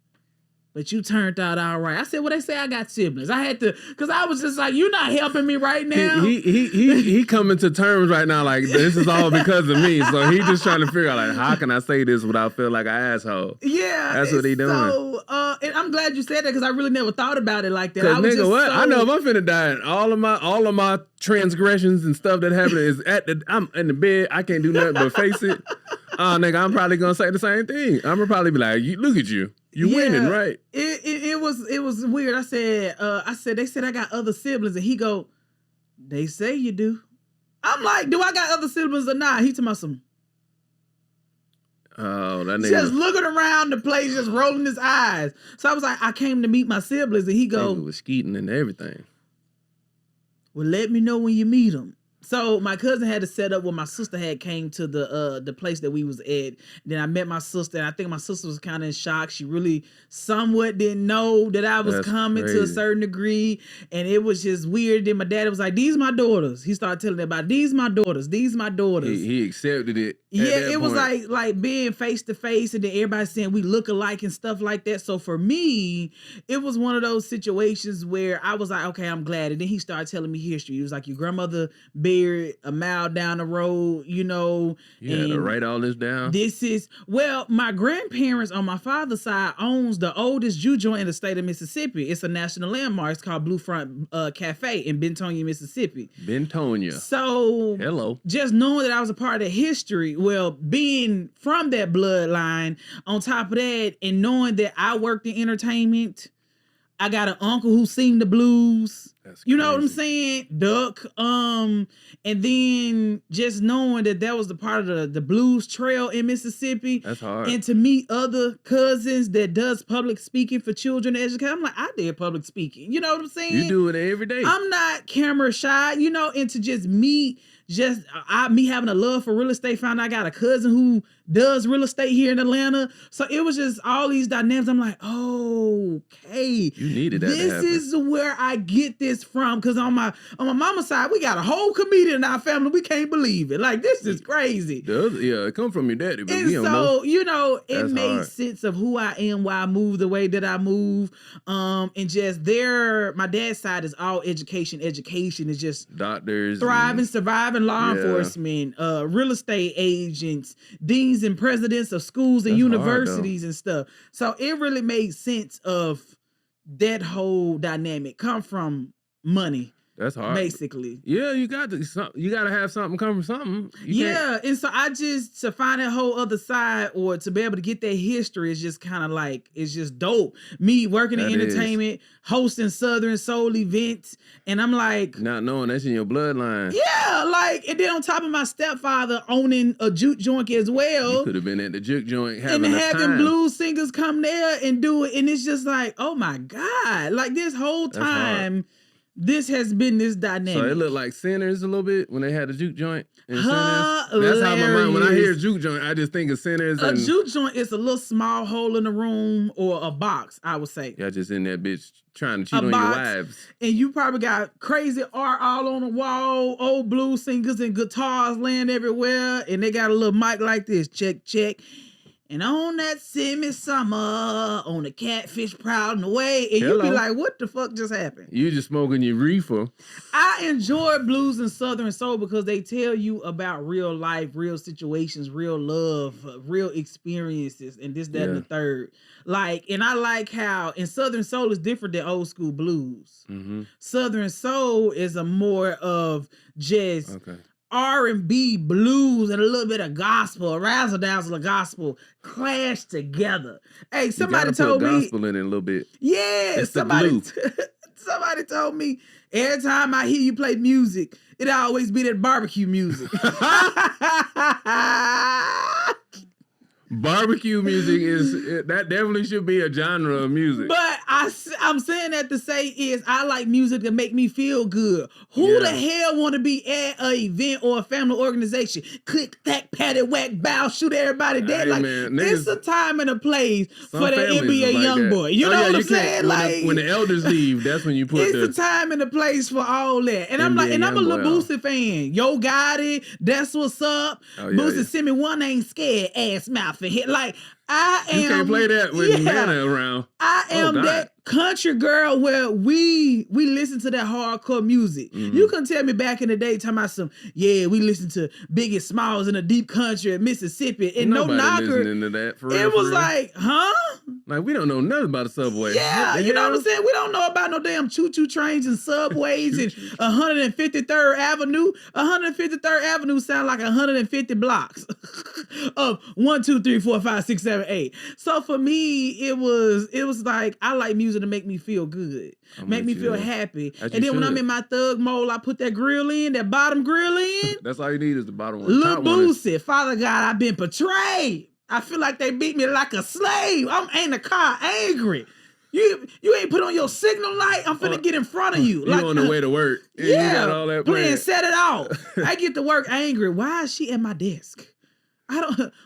Speaker 2: But you turned out all right. I said, well, they say I got siblings. I had to, because I was just like, you're not helping me right now.
Speaker 1: He coming to terms right now like, this is all because of me. So he just trying to figure out, like, how can I say this without feeling like an asshole?
Speaker 2: Yeah.
Speaker 1: That's what he doing.
Speaker 2: So, and I'm glad you said that because I really never thought about it like that.
Speaker 1: Because nigga, what? I know if I'm finna die, and all of my transgressions and stuff that happened is I'm in the bed. I can't do nothing but face it. Nigga, I'm probably gonna say the same thing. I'm gonna probably be like, look at you. You winning, right?
Speaker 2: It was weird. I said, they said I got other siblings, and he go, they say you do. I'm like, do I got other siblings or not? He told me some.
Speaker 1: Oh, that nigga
Speaker 2: just looking around the place, just rolling his eyes. So I was like, I came to meet my siblings, and he go,
Speaker 1: was skeeting and everything.
Speaker 2: Well, let me know when you meet them. So my cousin had to set up when my sister had came to the place that we was at. Then I met my sister, and I think my sister was kind of in shock. She really somewhat didn't know that I was coming to a certain degree, and it was just weird. Then my daddy was like, "These my daughters." He started telling them about these my daughters. These my daughters.
Speaker 1: He accepted it.
Speaker 2: Yeah, it was like being face to face, and then everybody saying we look alike and stuff like that. So for me, it was one of those situations where I was like, okay, I'm glad. And then he started telling me history. He was like, your grandmother buried a mile down the road, you know.
Speaker 1: You had to write all this down.
Speaker 2: My grandparents on my father's side owns the oldest juke joint in the state of Mississippi. It's a national landmark. It's called Blue Front Cafe in Bentonia, Mississippi.
Speaker 1: Bentonia.
Speaker 2: So
Speaker 1: hello.
Speaker 2: Just knowing that I was a part of history, well, being from that bloodline, on top of that, and knowing that I worked in entertainment, I got an uncle who sing the blues.
Speaker 1: That's
Speaker 2: you
Speaker 1: crazy.
Speaker 2: know what I'm saying? Duck. And then just knowing that was the part of the blues trail in Mississippi.
Speaker 1: That's hard.
Speaker 2: And to meet other cousins that does public speaking for children to educate. I'm like, I did public speaking. You know what I'm saying?
Speaker 1: You do it every day.
Speaker 2: I'm not camera shy, you know, and to just meet me having a love for real estate, found I got a cousin who does real estate here in Atlanta. So it was just all these dynamics. I'm like, oh, okay.
Speaker 1: You needed that.
Speaker 2: This is where I get this from. Because on my mama's side, we got a whole comedian in our family. We can't believe it. Like, this is crazy.
Speaker 1: It come from your daddy. But
Speaker 2: and so, you know, it made
Speaker 1: hard.
Speaker 2: sense of who I am, why I move the way that I move. And just my dad's side is all education. Education is just
Speaker 1: doctors,
Speaker 2: thriving, surviving, law enforcement, real estate agents, deans and presidents of schools and universities and stuff. So it really made sense of that whole dynamic come from money.
Speaker 1: That's hard.
Speaker 2: Basically.
Speaker 1: Yeah, you got to have something come from something.
Speaker 2: And so to find that whole other side or to be able to get that history is just kind of like, it's just dope. Me working in entertainment, hosting Southern Soul events, and I'm like...
Speaker 1: Not knowing that's in your bloodline.
Speaker 2: Yeah, like, and then on top of my stepfather owning a juke joint as well.
Speaker 1: You could have been at the juke joint having
Speaker 2: blues singers come there and do it, and it's just like, oh my God. Like, this whole time... This has been this dynamic.
Speaker 1: So it looked like Sinners a little bit when they had the juke joint.
Speaker 2: Hilarious.
Speaker 1: That's how my mind, when I hear juke joint, I just think of Sinners.
Speaker 2: A juke joint is a little small hole in the room or a box, I would say.
Speaker 1: Y'all just in that bitch trying to cheat on your wives.
Speaker 2: And you probably got crazy art all on the wall, old blues singers and guitars laying everywhere. And they got a little mic like this, check, check. And on that semi-summer, on the catfish prowling away, and you be like, what the fuck just happened?
Speaker 1: You just smoking your reefer.
Speaker 2: I enjoy blues and Southern soul because they tell you about real life, real situations, real love, real experiences, and this, that, and the third. Like, and I like how, and Southern soul is different than old school blues. Mm-hmm. Southern soul is a more of just... Okay. R&B, blues, and a little bit of gospel, a razzle dazzle of gospel clash together. Hey, somebody told me
Speaker 1: gospel in it a little bit.
Speaker 2: Yeah, somebody told me every time I hear you play music, it always be that barbecue music.
Speaker 1: Barbecue music that definitely should be a genre of music.
Speaker 2: But
Speaker 3: I'm saying that to say is I like music to make me feel good. Who the hell want to be at an event or a family organization? Click, that, patty, whack, bow, shoot everybody dead. Like, man, it's a time and a place for the NBA like young boy. You know what I'm saying? Like,
Speaker 1: when the elders leave, that's when you put
Speaker 3: it's a time and a place for all that. And I'm like, and I'm a little Boosie fan. Yo Gotti, that's what's up. Boosie send me one ain't scared ass mouth and hit. Like, I am.
Speaker 1: You can't play that with Nana around.
Speaker 3: I am that country girl where we listen to that hardcore music. Mm-hmm. You can tell me back in the day, talking about we listen to Biggie Smalls in the deep country of Mississippi, and
Speaker 1: nobody
Speaker 3: no knocker.
Speaker 1: Listening to that, for real,
Speaker 3: it was like, huh?
Speaker 1: Like, we don't know nothing about the subway.
Speaker 3: Yeah, you know what I'm saying? We don't know about no damn choo-choo trains and subways and 153rd Avenue. 153rd Avenue sound like 150 blocks of 1, 2, 3, 4, 5, 6, 7, 8. So for me, it was like, I like music to make me feel good, make me feel happy. And then when I'm in my thug mode, I put that grill in, that bottom grill in.
Speaker 1: That's all you need is the bottom one.
Speaker 3: Lil Boosie, Father God, I've been betrayed. I feel like they beat me like a slave. I'm in the car angry. You ain't put on your signal light. I'm finna get in front of you.
Speaker 1: You on the way to work. You got all that
Speaker 3: playing Set It Off. I get to work angry. Why is she at my desk?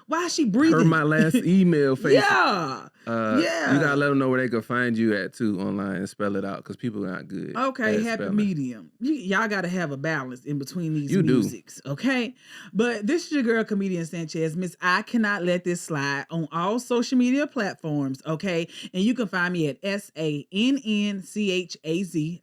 Speaker 3: Why is she breathing?
Speaker 1: Her my last email face.
Speaker 2: Yeah.
Speaker 1: You gotta let them know where they can find you at too online and spell it out because people are not good.
Speaker 2: Okay, happy medium. Y'all gotta have a balance in between these
Speaker 1: you
Speaker 2: musics. Okay. But this is your girl, comedian Sannchaz. Miss I Cannot Let This Slide on all social media platforms. Okay. And you can find me at SANNCHAZ.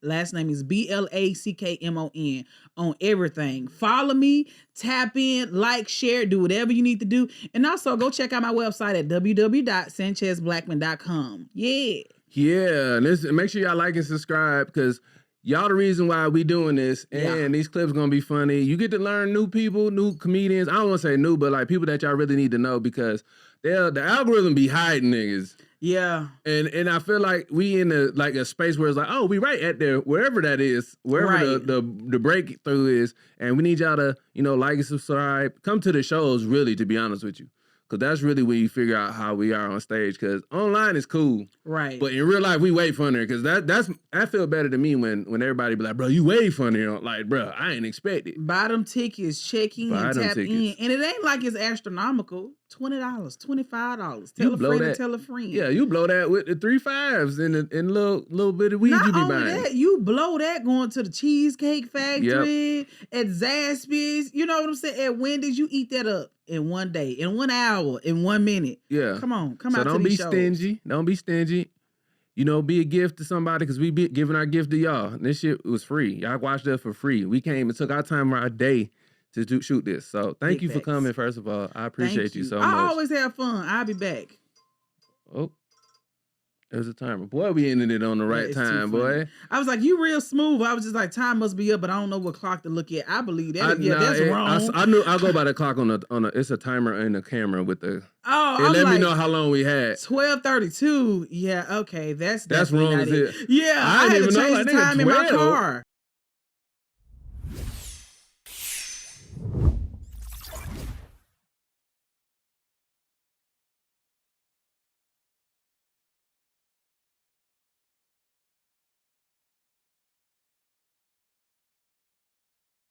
Speaker 2: Last name is BLACKMON on everything. Follow me, tap in, like, share, do whatever you need to do. And also go check out my website at www.SanchazBlackmon.com. Yeah.
Speaker 1: Yeah. And make sure y'all like and subscribe because y'all the reason why we doing this. And these clips gonna be funny. You get to learn new people, new comedians. I don't want to say new, but like people that y'all really need to know because the algorithm be hiding niggas.
Speaker 2: Yeah.
Speaker 1: And I feel like we in a space where it's like, oh, we right at there, wherever that is, wherever the breakthrough is. And we need y'all to, like and subscribe. Come to the shows, really, to be honest with you. Because that's really when you figure out how we are on stage. Because online is cool.
Speaker 2: Right.
Speaker 1: But in real life, we way funnier. Because I feel better to me when everybody be like, bro, you way funnier. Like, bro, I ain't expect it.
Speaker 2: Buy them tickets, check in, tap in. And it ain't like it's astronomical. $20, $25. Tell a friend to tell a friend.
Speaker 1: Yeah, you blow that with the 3 5s and a little bit of weed you be buying. Not only
Speaker 2: that, you blow that going to the Cheesecake Factory, at Zaxby's. You know what I'm saying? At Wendy's, you eat that up in 1 day, in 1 hour, in 1 minute.
Speaker 1: Yeah.
Speaker 2: Come on, come
Speaker 1: out
Speaker 2: to these shows.
Speaker 1: Don't be stingy. Be a gift to somebody because we be giving our gift to y'all. And this shit was free. Y'all watched that for free. We came and took our time our day to shoot this. So thank you for coming, first of all. I appreciate you so much.
Speaker 2: I always have fun. I'll be back.
Speaker 1: Oh, there's a timer. Boy, we ended it on the right time, boy.
Speaker 2: I was like, you real smooth. I was just like, time must be up, but I don't know what clock to look at. I believe that. That's wrong.
Speaker 1: I'll go by the clock on it's a timer and a camera with the.
Speaker 2: Oh,
Speaker 1: and let me know how long we had.
Speaker 2: 12:32. Yeah, okay. That's
Speaker 1: wrong as it.
Speaker 2: Yeah, I had to change the time in my car.